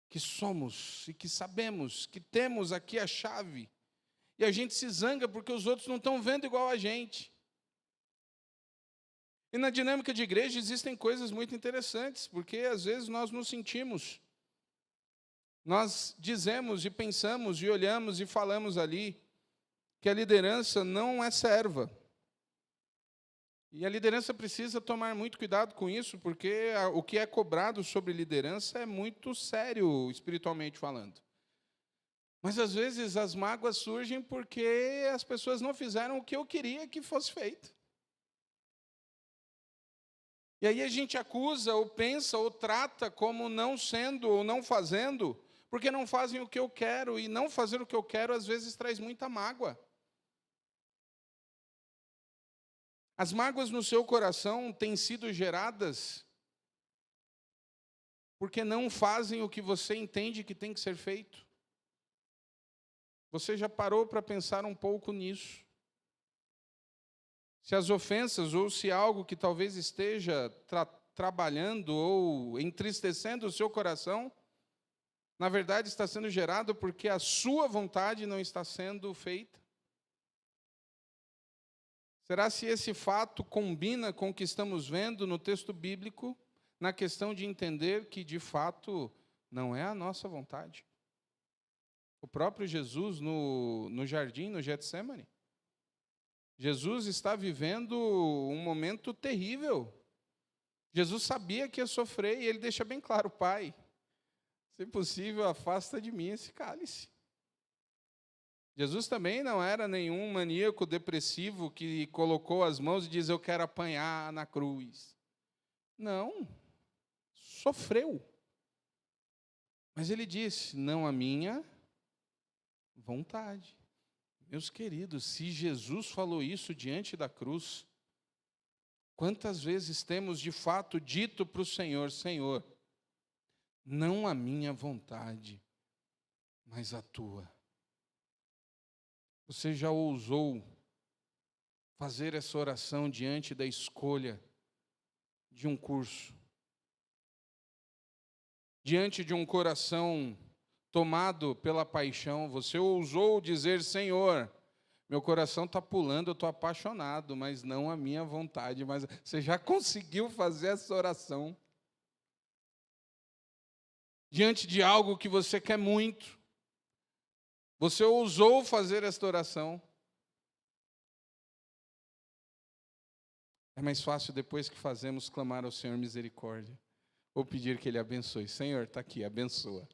que somos e que sabemos, que temos aqui a chave. E a gente se zanga porque os outros não estão vendo igual a gente. E na dinâmica de igreja existem coisas muito interessantes, porque às vezes nós nos sentimos. Nós dizemos e pensamos e olhamos e falamos ali que a liderança não é serva. E a liderança precisa tomar muito cuidado com isso, porque o que é cobrado sobre liderança é muito sério, espiritualmente falando. Mas, às vezes, as mágoas surgem porque as pessoas não fizeram o que eu queria que fosse feito. E aí a gente acusa, ou pensa, ou trata como não sendo, ou não fazendo, porque não fazem o que eu quero, e não fazer o que eu quero, às vezes, traz muita mágoa. As mágoas no seu coração têm sido geradas porque não fazem o que você entende que tem que ser feito. Você já parou para pensar um pouco nisso? Se as ofensas ou se algo que talvez esteja trabalhando ou entristecendo o seu coração, na verdade está sendo gerado porque a sua vontade não está sendo feita? Será se esse fato combina com o que estamos vendo no texto bíblico, na questão de entender que, de fato, não é a nossa vontade? O próprio Jesus, no jardim, no Getsêmani, Jesus está vivendo um momento terrível. Jesus sabia que ia sofrer e ele deixa bem claro: Pai, se possível, afasta de mim esse cálice. Jesus também não era nenhum maníaco depressivo que colocou as mãos e diz: eu quero apanhar na cruz. Não, sofreu. Mas ele disse: não a minha vontade. Meus queridos, se Jesus falou isso diante da cruz, quantas vezes temos de fato dito para o Senhor: Senhor, não a minha vontade, mas a tua. Você já ousou fazer essa oração diante da escolha de um curso, diante de um coração tomado pela paixão. Você ousou dizer: Senhor, meu coração está pulando, eu estou apaixonado, mas não a minha vontade. Mas você já conseguiu fazer essa oração diante de algo que você quer muito? Você ousou fazer esta oração? É mais fácil, depois que fazemos, clamar ao Senhor misericórdia, ou pedir que Ele abençoe. Senhor, está aqui, abençoa.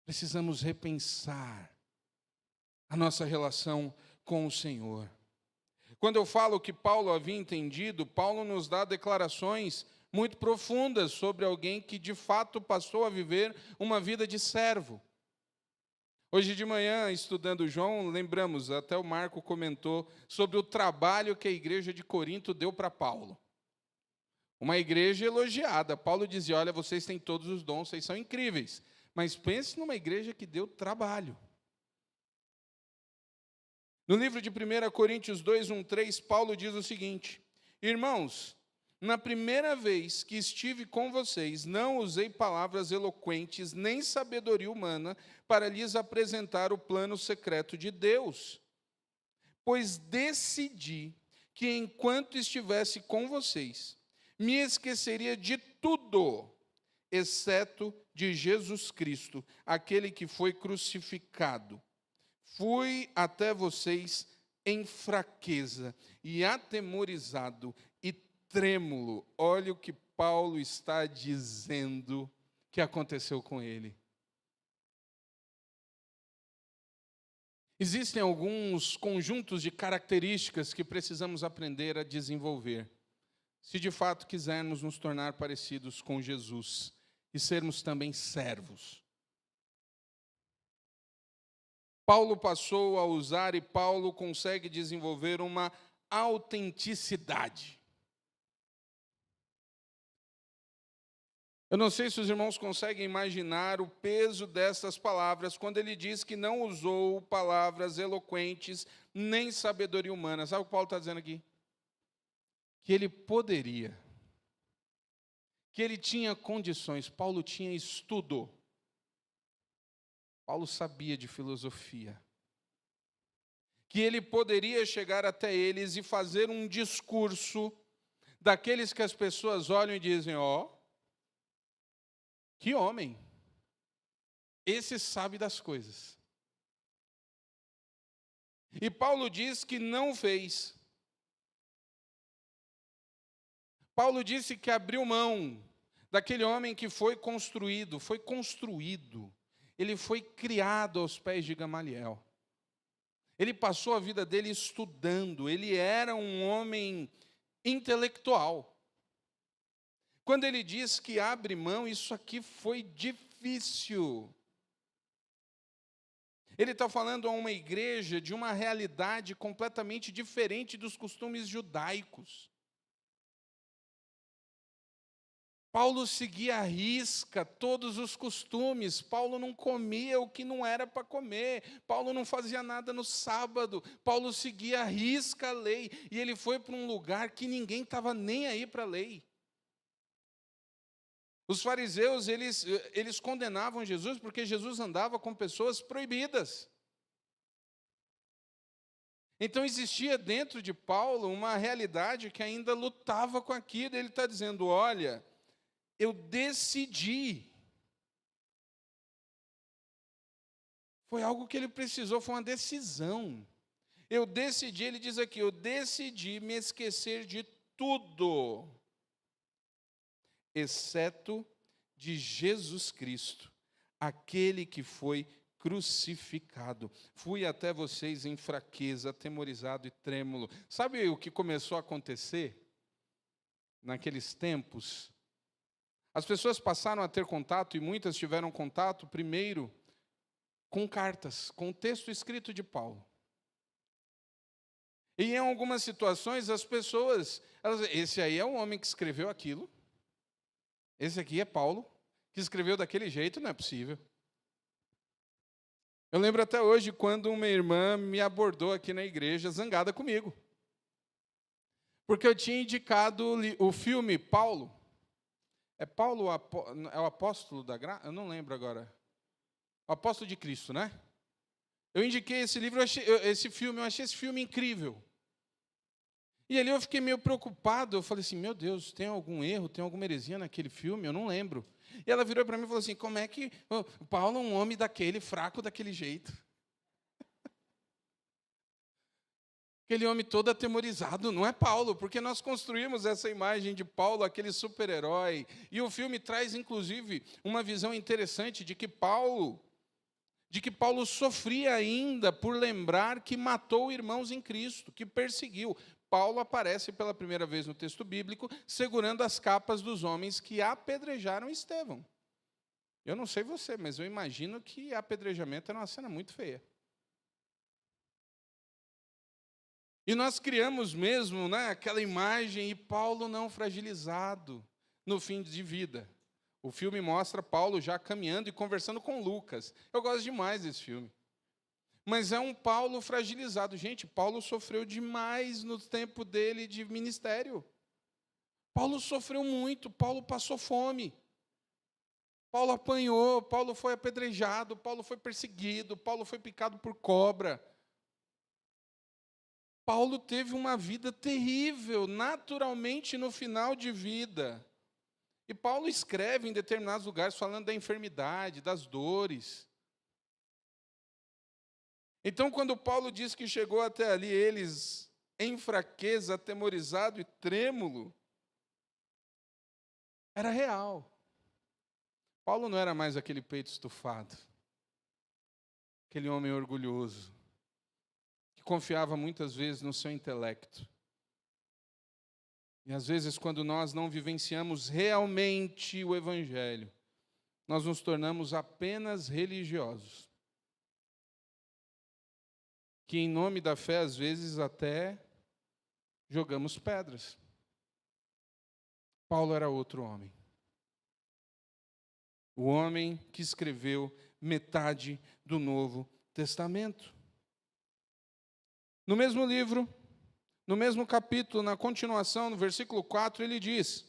Precisamos repensar a nossa relação com o Senhor. Quando eu falo que Paulo havia entendido, Paulo nos dá declarações muito profundas sobre alguém que de fato passou a viver uma vida de servo. Hoje de manhã, estudando João, lembramos, até o Marco comentou, sobre o trabalho que a igreja de Corinto deu para Paulo. Uma igreja elogiada. Paulo dizia: olha, vocês têm todos os dons, vocês são incríveis. Mas pense numa igreja que deu trabalho. No livro de 1 Coríntios 2, 1, 3, Paulo diz o seguinte: irmãos, na primeira vez que estive com vocês, não usei palavras eloquentes, nem sabedoria humana, para lhes apresentar o plano secreto de Deus. Pois decidi que, enquanto estivesse com vocês, me esqueceria de tudo, exceto de Jesus Cristo, aquele que foi crucificado. Fui até vocês em fraqueza e atemorizado e trêmulo. Olha o que Paulo está dizendo que aconteceu com ele. Existem alguns conjuntos de características que precisamos aprender a desenvolver, se de fato quisermos nos tornar parecidos com Jesus e sermos também servos. Paulo passou a usar e Paulo consegue desenvolver uma autenticidade. Eu não sei se os irmãos conseguem imaginar o peso dessas palavras quando ele diz que não usou palavras eloquentes nem sabedoria humana. Sabe o que Paulo está dizendo aqui? Que ele poderia, que ele tinha condições. Paulo tinha estudo. Paulo sabia de filosofia. Que ele poderia chegar até eles e fazer um discurso daqueles que as pessoas olham e dizem: ó, que homem, esse sabe das coisas. E Paulo diz que não fez. Paulo disse que abriu mão daquele homem que foi construído. Ele foi criado aos pés de Gamaliel. Ele passou a vida dele estudando, ele era um homem intelectual. Quando ele diz que abre mão, isso aqui foi difícil. Ele está falando a uma igreja de uma realidade completamente diferente dos costumes judaicos. Paulo seguia à risca todos os costumes. Paulo não comia o que não era para comer. Paulo não fazia nada no sábado. Paulo seguia à risca a lei. E ele foi para um lugar que ninguém estava nem aí para a lei. Os fariseus, eles condenavam Jesus porque Jesus andava com pessoas proibidas. Então existia dentro de Paulo uma realidade que ainda lutava com aquilo. Ele está dizendo: olha, eu decidi. Foi algo que ele precisou, foi uma decisão. Eu decidi, ele diz aqui, eu decidi me esquecer de tudo, exceto de Jesus Cristo, aquele que foi crucificado. Fui até vocês em fraqueza, atemorizado e trêmulo. Sabe o que começou a acontecer naqueles tempos? As pessoas passaram a ter contato, e muitas tiveram contato, primeiro, com cartas, com o texto escrito de Paulo. E em algumas situações, as pessoas, esse aí é o homem que escreveu aquilo, esse aqui é Paulo, que escreveu daquele jeito, não é possível. Eu lembro até hoje quando uma irmã me abordou aqui na igreja, zangada comigo. Porque eu tinha indicado o filme Paulo. É Paulo, é o apóstolo da graça? Eu não lembro agora. O apóstolo de Cristo, né? Eu indiquei esse livro, esse filme, eu achei esse filme incrível. E ali eu fiquei meio preocupado, eu falei assim, meu Deus, tem algum erro, tem alguma heresia naquele filme? Eu não lembro. E ela virou para mim e falou assim, como é que Paulo é um homem daquele, fraco daquele jeito? Aquele homem todo atemorizado, não é Paulo, porque nós construímos essa imagem de Paulo, aquele super-herói. E o filme traz, inclusive, uma visão interessante de que Paulo sofria ainda por lembrar que matou irmãos em Cristo, que perseguiu. Paulo aparece pela primeira vez no texto bíblico, segurando as capas dos homens que apedrejaram Estevão. Eu não sei você, mas eu imagino que apedrejamento era uma cena muito feia. E nós criamos mesmo, né, aquela imagem, e Paulo não fragilizado no fim de vida. O filme mostra Paulo já caminhando e conversando com Lucas. Eu gosto demais desse filme. Mas é um Paulo fragilizado. Gente, Paulo sofreu demais no tempo dele de ministério. Paulo sofreu muito, Paulo passou fome. Paulo apanhou, Paulo foi apedrejado, Paulo foi perseguido, Paulo foi picado por cobra. Paulo teve uma vida terrível, naturalmente no final de vida. E Paulo escreve em determinados lugares falando da enfermidade, das dores. Então, quando Paulo diz que chegou até ali, eles em fraqueza, atemorizado e trêmulo, era real. Paulo não era mais aquele peito estufado, aquele homem orgulhoso, que confiava muitas vezes no seu intelecto. E às vezes, quando nós não vivenciamos realmente o Evangelho, nós nos tornamos apenas religiosos. Que em nome da fé, às vezes, até jogamos pedras. Paulo era outro homem. O homem que escreveu metade do Novo Testamento. No mesmo livro, no mesmo capítulo, na continuação, no versículo 4, ele diz: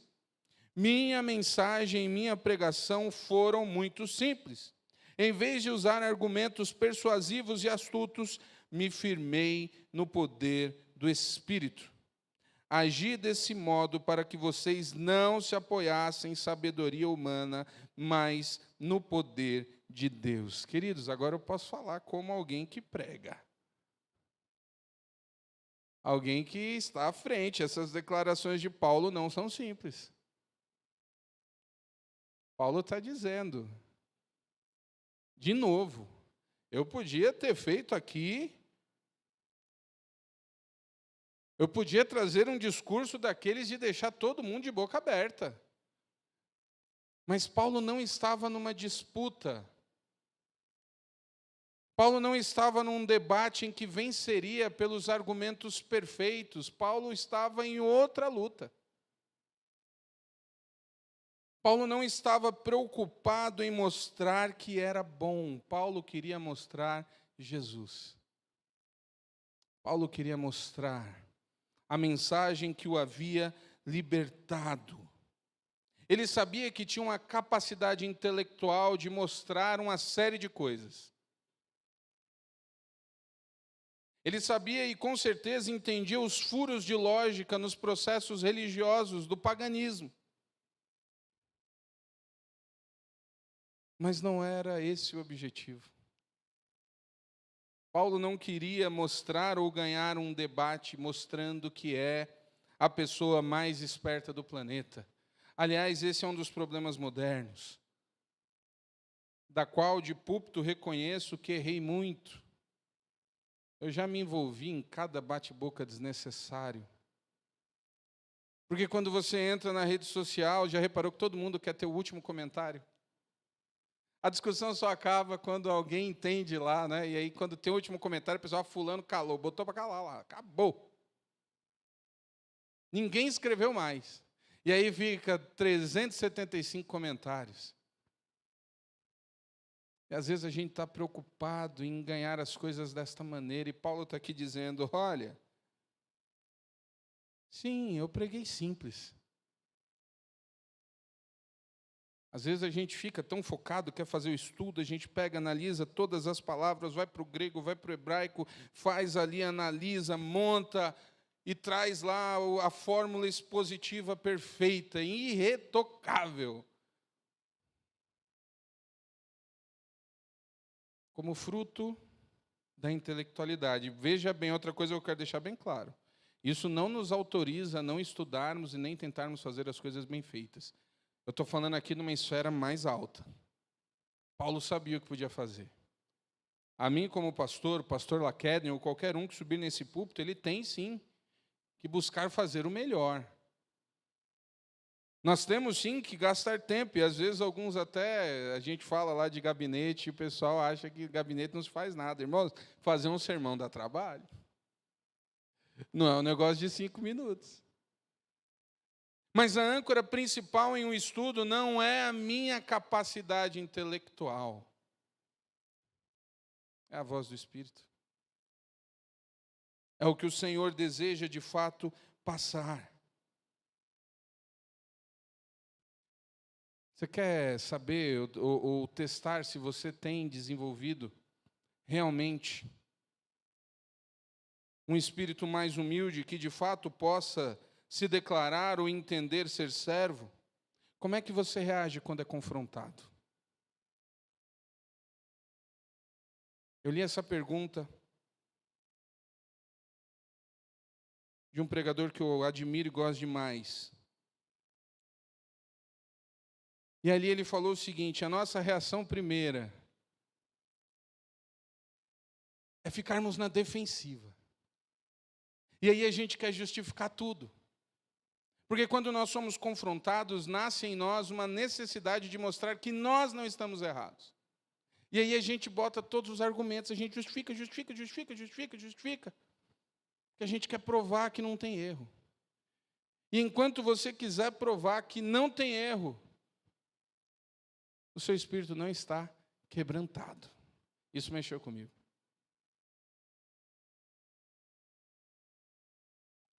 minha mensagem e minha pregação foram muito simples. Em vez de usar argumentos persuasivos e astutos, me firmei no poder do Espírito. Agi desse modo para que vocês não se apoiassem em sabedoria humana, mas no poder de Deus. Queridos, agora eu posso falar como alguém que prega. Alguém que está à frente. Essas declarações de Paulo não são simples. Paulo está dizendo, de novo, eu podia ter feito aqui, eu podia trazer um discurso daqueles de deixar todo mundo de boca aberta. Mas Paulo não estava numa disputa. Paulo não estava num debate em que venceria pelos argumentos perfeitos. Paulo estava em outra luta. Paulo não estava preocupado em mostrar que era bom. Paulo queria mostrar Jesus. Paulo queria mostrar a mensagem que o havia libertado. Ele sabia que tinha uma capacidade intelectual de mostrar uma série de coisas. Ele sabia e com certeza entendia os furos de lógica nos processos religiosos do paganismo. Mas não era esse o objetivo. Paulo não queria mostrar ou ganhar um debate mostrando que é a pessoa mais esperta do planeta. Aliás, esse é um dos problemas modernos, da qual de púlpito reconheço que errei muito. Eu já me envolvi em cada bate-boca desnecessário. Porque quando você entra na rede social, já reparou que todo mundo quer ter o último comentário? A discussão só acaba quando alguém entende lá, né? E aí, quando tem o último comentário, o pessoal, fulano calou, botou para calar lá, acabou. Ninguém escreveu mais. E aí fica 375 comentários. E às vezes a gente está preocupado em ganhar as coisas desta maneira, e Paulo está aqui dizendo, olha, sim, eu preguei simples. Às vezes a gente fica tão focado, quer fazer o estudo, a gente pega, analisa todas as palavras, vai para o grego, vai para o hebraico, faz ali, analisa, monta e traz lá a fórmula expositiva perfeita, irretocável. Como fruto da intelectualidade. Veja bem, outra coisa que eu quero deixar bem claro. Isso não nos autoriza a não estudarmos e nem tentarmos fazer as coisas bem feitas. Eu estou falando aqui numa esfera mais alta. Paulo sabia o que podia fazer. A mim, como pastor, pastor Laquedem, ou qualquer um que subir nesse púlpito, ele tem sim que buscar fazer o melhor. Nós temos sim que gastar tempo, e às vezes alguns até, a gente fala lá de gabinete, e o pessoal acha que gabinete não se faz nada. Irmãos, fazer um sermão dá trabalho. Não é um negócio de 5 minutos. Mas a âncora principal em um estudo não é a minha capacidade intelectual. É a voz do Espírito. É o que o Senhor deseja de fato passar. Você quer saber ou testar se você tem desenvolvido realmente um espírito mais humilde que de fato possa se declarar ou entender ser servo? Como é que você reage quando é confrontado? Eu li essa pergunta de um pregador que eu admiro e gosto demais. E ali ele falou o seguinte: a nossa reação primeira é ficarmos na defensiva. E aí a gente quer justificar tudo. Porque quando nós somos confrontados, nasce em nós uma necessidade de mostrar que nós não estamos errados. E aí a gente bota todos os argumentos, a gente justifica. Porque a gente quer provar que não tem erro. E enquanto você quiser provar que não tem erro, o seu espírito não está quebrantado. Isso mexeu comigo.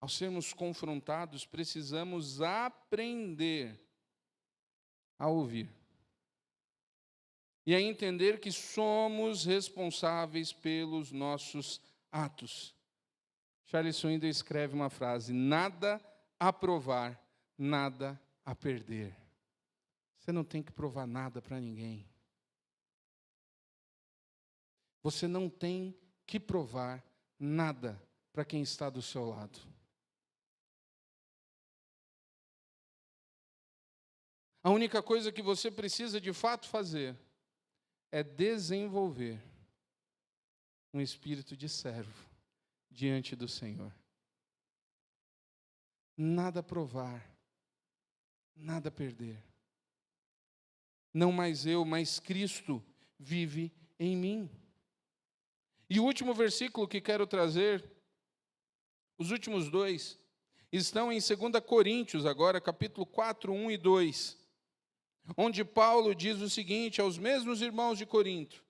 Ao sermos confrontados, precisamos aprender a ouvir. E a entender que somos responsáveis pelos nossos atos. Charles Swindoll escreve uma frase: nada a provar, nada a perder. Você não tem que provar nada para ninguém. Você não tem que provar nada para quem está do seu lado. A única coisa que você precisa de fato fazer é desenvolver um espírito de servo diante do Senhor. Nada a provar, nada a perder. Não mais eu, mas Cristo vive em mim. E o último versículo que quero trazer, os últimos dois, estão em 2 Coríntios, agora, capítulo 4, 1 e 2, onde Paulo diz o seguinte aos mesmos irmãos de Corinto: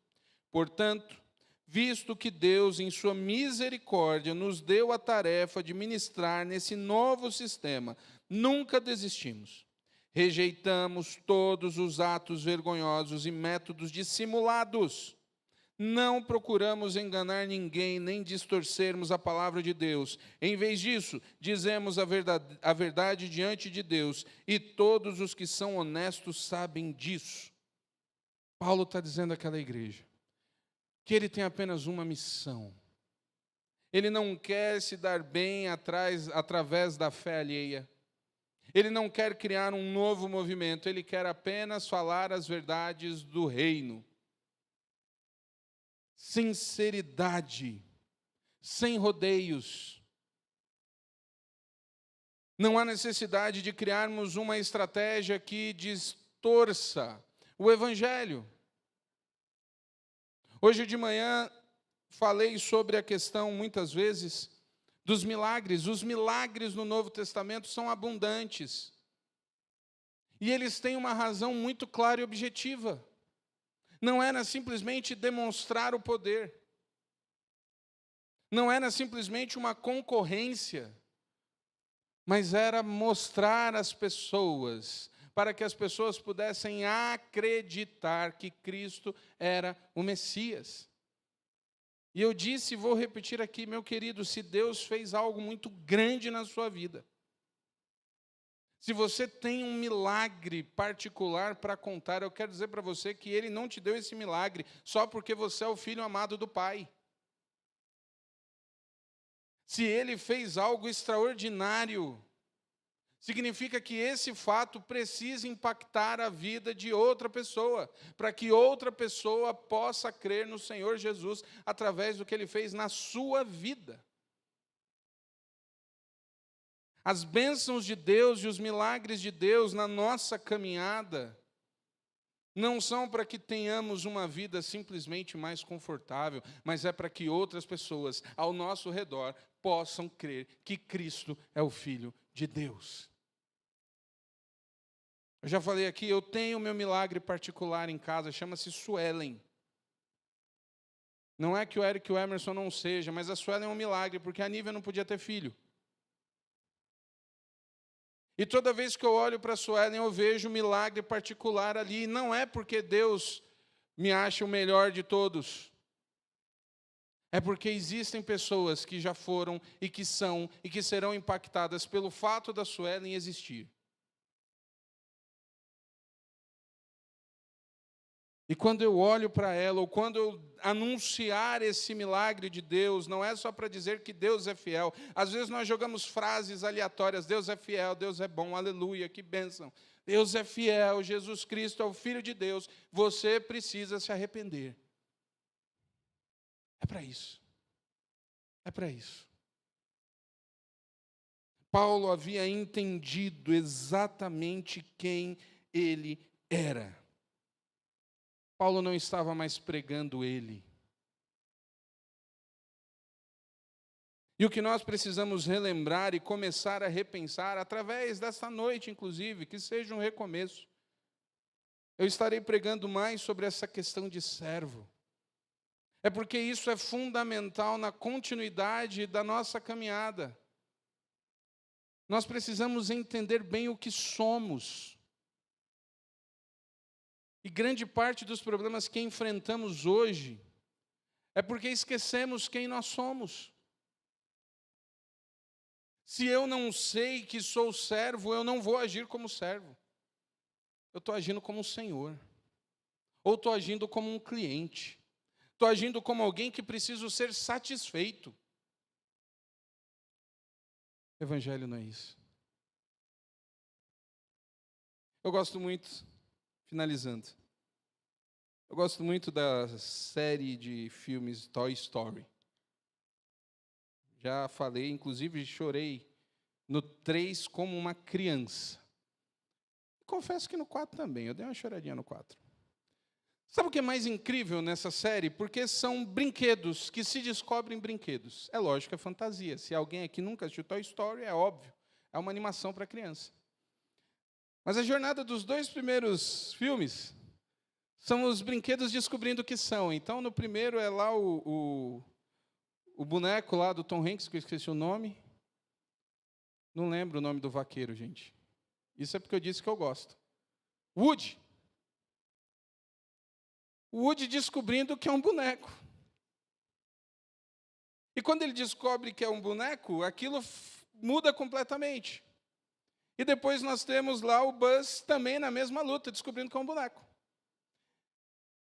portanto, visto que Deus, em sua misericórdia, nos deu a tarefa de ministrar nesse novo sistema, nunca desistimos. Rejeitamos todos os atos vergonhosos e métodos dissimulados. Não procuramos enganar ninguém, nem distorcermos a palavra de Deus. Em vez disso, dizemos a verdade diante de Deus, e todos os que são honestos sabem disso. Paulo está dizendo àquela igreja que ele tem apenas uma missão. Ele não quer se dar bem através da fé alheia. Ele não quer criar um novo movimento, ele quer apenas falar as verdades do reino. Sinceridade, sem rodeios. Não há necessidade de criarmos uma estratégia que distorça o Evangelho. Hoje de manhã falei sobre a questão, muitas vezes, dos milagres. Os milagres no Novo Testamento são abundantes. E eles têm uma razão muito clara e objetiva. Não era simplesmente demonstrar o poder. Não era simplesmente uma concorrência, mas era mostrar às pessoas, para que as pessoas pudessem acreditar que Cristo era o Messias. E eu disse e vou repetir aqui, meu querido, se Deus fez algo muito grande na sua vida, se você tem um milagre particular para contar, eu quero dizer para você que Ele não te deu esse milagre só porque você é o filho amado do Pai. Se Ele fez algo extraordinário, significa que esse fato precisa impactar a vida de outra pessoa, para que outra pessoa possa crer no Senhor Jesus através do que Ele fez na sua vida. As bênçãos de Deus e os milagres de Deus na nossa caminhada não são para que tenhamos uma vida simplesmente mais confortável, mas é para que outras pessoas ao nosso redor possam crer que Cristo é o Filho de Deus. Eu já falei aqui, eu tenho o meu milagre particular em casa, chama-se Suelen. Não é que o Eric e o Emerson não seja, mas a Suelen é um milagre, porque a Nívia não podia ter filho. E toda vez que eu olho para a Suelen, eu vejo um milagre particular ali. Não é porque Deus me acha o melhor de todos. É porque existem pessoas que já foram e que são e que serão impactadas pelo fato da Suelen existir. E quando eu olho para ela, ou quando eu anunciar esse milagre de Deus, não é só para dizer que Deus é fiel. Às vezes nós jogamos frases aleatórias, Deus é fiel, Deus é bom, aleluia, que bênção. Deus é fiel, Jesus Cristo é o Filho de Deus. Você precisa se arrepender. É para isso. É para isso. Paulo havia entendido exatamente quem ele era. Paulo não estava mais pregando ele. E o que nós precisamos relembrar e começar a repensar, através dessa noite, inclusive, que seja um recomeço. Eu estarei pregando mais sobre essa questão de servo. É porque isso é fundamental na continuidade da nossa caminhada. Nós precisamos entender bem o que somos. E grande parte dos problemas que enfrentamos hoje é porque esquecemos quem nós somos. Se eu não sei que sou servo, eu não vou agir como servo. Eu estou agindo como um senhor. Ou estou agindo como um cliente. Estou agindo como alguém que preciso ser satisfeito. Evangelho não é isso. Eu gosto muito, finalizando, eu gosto muito da série de filmes Toy Story. Já falei, inclusive chorei no 3 como uma criança. Confesso que no 4 também, eu dei uma choradinha no 4. Sabe o que é mais incrível nessa série? Porque são brinquedos que se descobrem brinquedos. É lógico, é fantasia. Se alguém aqui nunca assistiu Toy Story, é óbvio. É uma animação para criança. Mas a jornada dos 2 primeiros filmes são os brinquedos descobrindo o que são. Então, no primeiro é lá o boneco lá do Tom Hanks, que eu esqueci o nome. Não lembro o nome do vaqueiro, gente. Isso é porque eu disse que eu gosto. Woody. O Woody descobrindo que é um boneco. E quando ele descobre que é um boneco, aquilo muda completamente. E depois nós temos lá o Buzz também na mesma luta, descobrindo que é um boneco.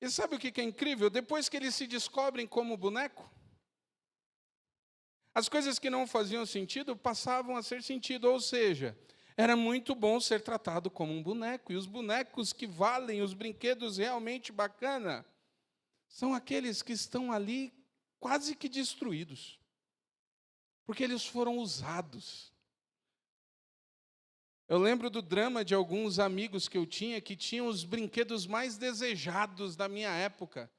E sabe o que é incrível? Depois que eles se descobrem como boneco, as coisas que não faziam sentido passavam a ser sentido. Ou seja, era muito bom ser tratado como um boneco. E os bonecos que valem, os brinquedos realmente bacana, são aqueles que estão ali quase que destruídos. Porque eles foram usados. Eu lembro do drama de alguns amigos que eu tinha, que tinham os brinquedos mais desejados da minha época.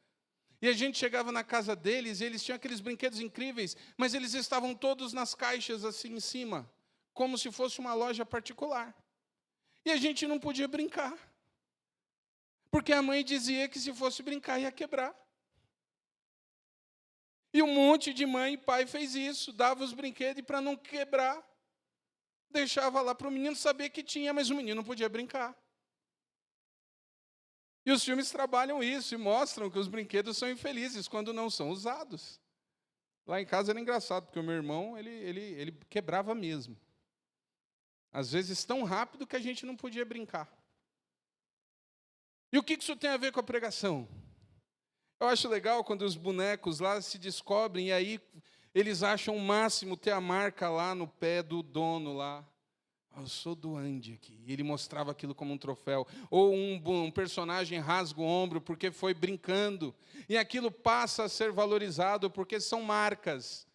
E a gente chegava na casa deles, e eles tinham aqueles brinquedos incríveis, mas eles estavam todos nas caixas assim em cima, como se fosse uma loja particular. E a gente não podia brincar. Porque a mãe dizia que se fosse brincar ia quebrar. E um monte de mãe e pai fez isso, dava os brinquedos e para não quebrar, deixava lá para o menino saber que tinha, mas o menino não podia brincar. E os filmes trabalham isso e mostram que os brinquedos são infelizes quando não são usados. Lá em casa era engraçado, porque o meu irmão, ele quebrava mesmo. Às vezes tão rápido que a gente não podia brincar. E o que isso tem a ver com a pregação? Eu acho legal quando os bonecos lá se descobrem e aí eles acham o máximo ter a marca lá no pé do dono lá. Eu sou do Andy aqui. E ele mostrava aquilo como um troféu. Ou um personagem rasga o ombro porque foi brincando. E aquilo passa a ser valorizado porque são marcas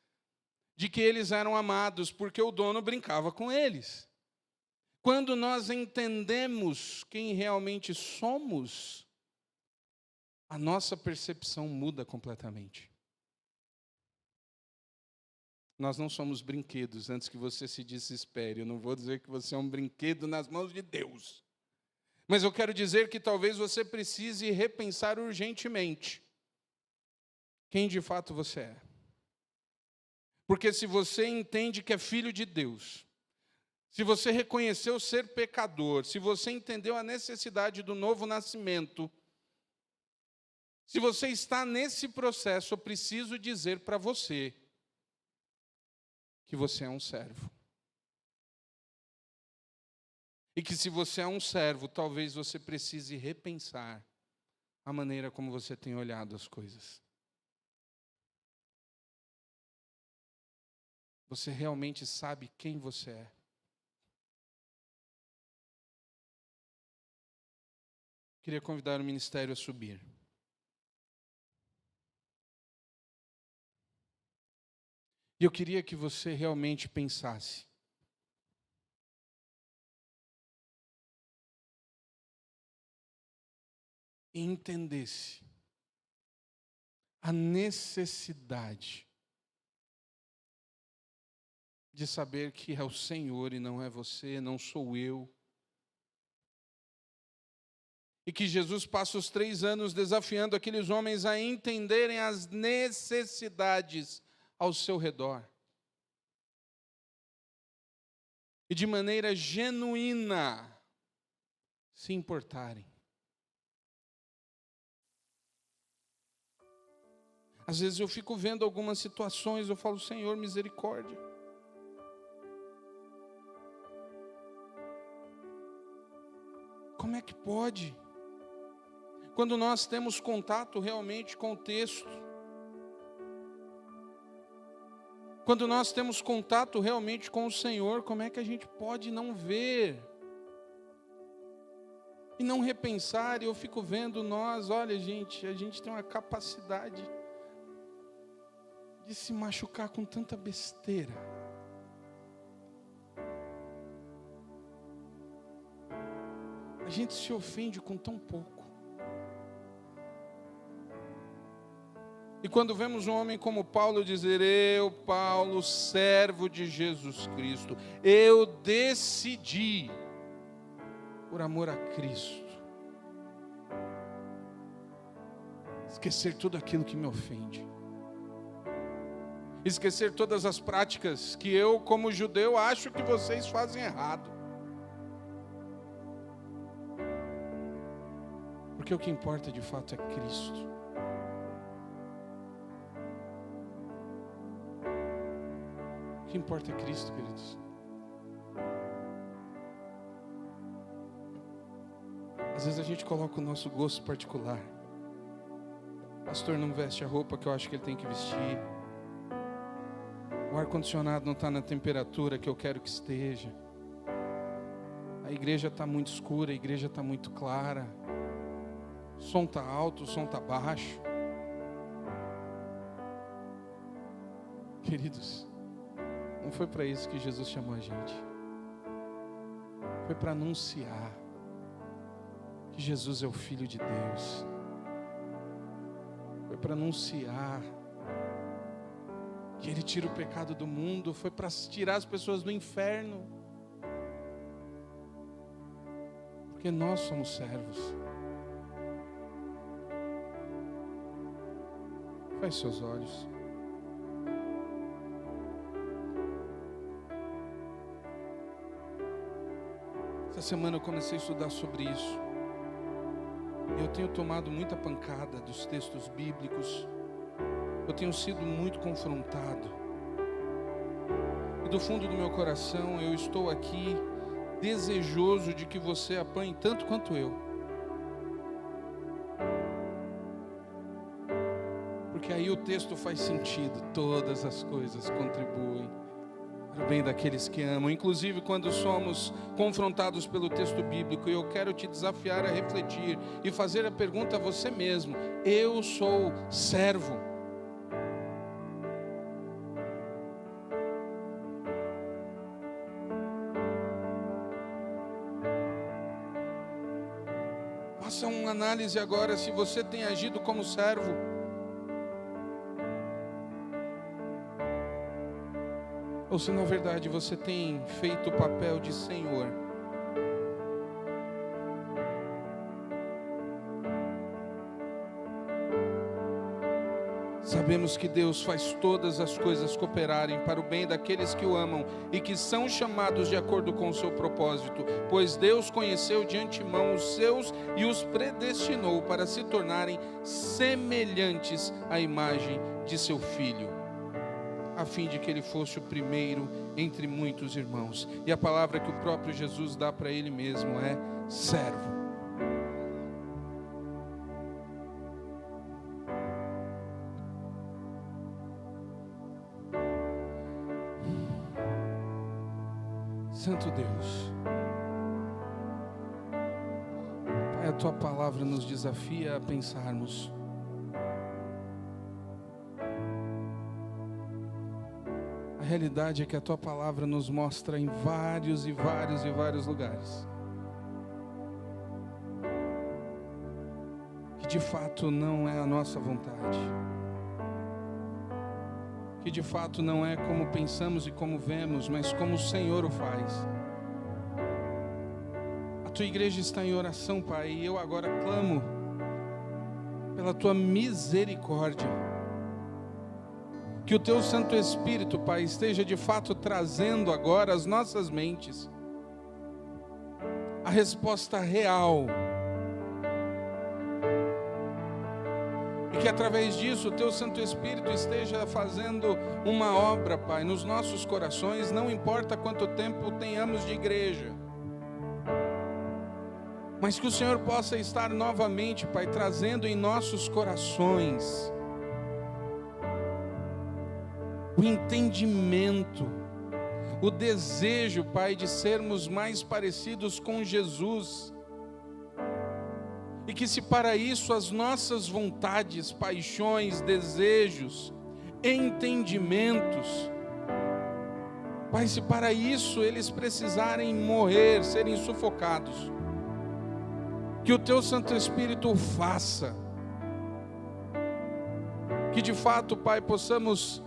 de que eles eram amados, porque o dono brincava com eles. Quando nós entendemos quem realmente somos, a nossa percepção muda completamente. Nós não somos brinquedos, antes que você se desespere. Eu não vou dizer que você é um brinquedo nas mãos de Deus. Mas eu quero dizer que talvez você precise repensar urgentemente quem de fato você é. Porque se você entende que é filho de Deus, se você reconheceu ser pecador, se você entendeu a necessidade do novo nascimento, se você está nesse processo, eu preciso dizer para você que você é um servo. E que se você é um servo, talvez você precise repensar a maneira como você tem olhado as coisas. Você realmente sabe quem você é? Queria convidar o ministério a subir. E eu queria que você realmente pensasse. E entendesse a necessidade de saber que é o Senhor e não é você, não sou eu. E que Jesus passa os 3 anos desafiando aqueles homens a entenderem as necessidades ao seu redor. E de maneira genuína se importarem. Às vezes eu fico vendo algumas situações, eu falo, Senhor, misericórdia. Como é que pode? Quando nós temos contato realmente com o texto, quando nós temos contato realmente com o Senhor, como é que a gente pode não ver? E não repensar, e eu fico vendo nós, olha gente, a gente tem uma capacidade de se machucar com tanta besteira. A gente se ofende com tão pouco. E quando vemos um homem como Paulo dizer, eu, Paulo, servo de Jesus Cristo, eu decidi, por amor a Cristo, esquecer tudo aquilo que me ofende. Esquecer todas as práticas que eu, como judeu, acho que vocês fazem errado. Porque o que importa de fato é Cristo. O que importa é Cristo, queridos. Às vezes a gente coloca o nosso gosto particular. O pastor não veste a roupa que eu acho que ele tem que vestir. O ar-condicionado não está na temperatura que eu quero que esteja. A igreja está muito escura, a igreja está muito clara. O som está alto, o som está baixo. Queridos, não foi para isso que Jesus chamou a gente. Foi para anunciar que Jesus é o Filho de Deus. Foi para anunciar que Ele tira o pecado do mundo. Foi para tirar as pessoas do inferno. Porque nós somos servos. Feche seus olhos. Essa semana eu comecei a estudar sobre isso. Eu tenho tomado muita pancada dos textos bíblicos. Eu tenho sido muito confrontado. E do fundo do meu coração eu estou aqui desejoso de que você apanhe tanto quanto eu. Porque aí o texto faz sentido. Todas as coisas contribuem para o bem daqueles que amam. Inclusive quando somos confrontados pelo texto bíblico. E eu quero te desafiar a refletir e fazer a pergunta a você mesmo. Eu sou servo. Faça uma análise agora se você tem agido como servo. Ou se na verdade você tem feito o papel de Senhor. Sabemos que Deus faz todas as coisas cooperarem para o bem daqueles que o amam e que são chamados de acordo com o seu propósito, pois Deus conheceu de antemão os seus e os predestinou para se tornarem semelhantes à imagem de seu Filho, a fim de que ele fosse o primeiro entre muitos irmãos. E a palavra que o próprio Jesus dá para ele mesmo é servo. Santo Deus, Pai, a Tua palavra nos desafia a pensarmos. A realidade é que a Tua palavra nos mostra em vários lugares que de fato não é a nossa vontade, que de fato não é como pensamos e como vemos, mas como o Senhor o faz. A Tua igreja está em oração, Pai, e eu agora clamo pela Tua misericórdia. Que o Teu Santo Espírito, Pai, esteja de fato trazendo agora às nossas mentes a resposta real. E que através disso o Teu Santo Espírito esteja fazendo uma obra, Pai, nos nossos corações, não importa quanto tempo tenhamos de igreja. Mas que o Senhor possa estar novamente, Pai, trazendo em nossos corações o entendimento, o desejo, Pai, de sermos mais parecidos com Jesus. E que se para isso as nossas vontades, paixões, desejos, entendimentos, Pai, se para isso eles precisarem morrer, serem sufocados, que o Teu Santo Espírito o faça. Que de fato, Pai, possamos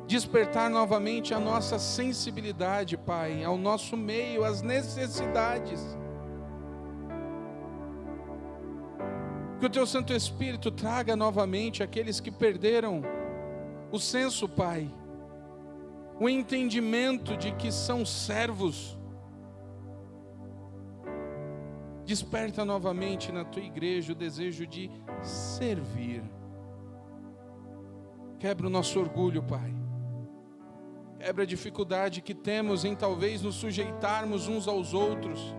despertar novamente a nossa sensibilidade, Pai, ao nosso meio, às necessidades. Que o Teu Santo Espírito traga novamente aqueles que perderam o senso, Pai, o entendimento de que são servos. Desperta novamente na Tua igreja o desejo de servir. Quebra o nosso orgulho, Pai. Quebra a dificuldade que temos em talvez nos sujeitarmos uns aos outros.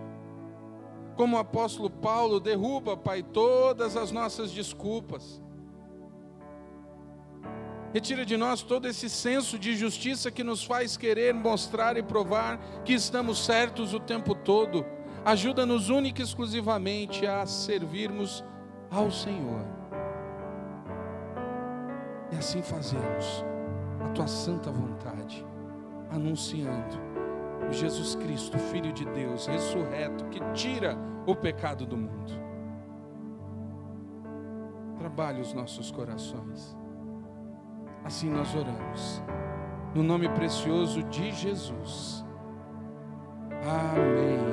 Como o apóstolo Paulo, derruba, Pai, todas as nossas desculpas. Retira de nós todo esse senso de justiça que nos faz querer mostrar e provar que estamos certos o tempo todo. Ajuda-nos única e exclusivamente a servirmos ao Senhor. E assim fazemos a Tua santa vontade, anunciando o Jesus Cristo, Filho de Deus, ressurreto, que tira o pecado do mundo. Trabalhe os nossos corações. Assim nós oramos, no nome precioso de Jesus. Amém.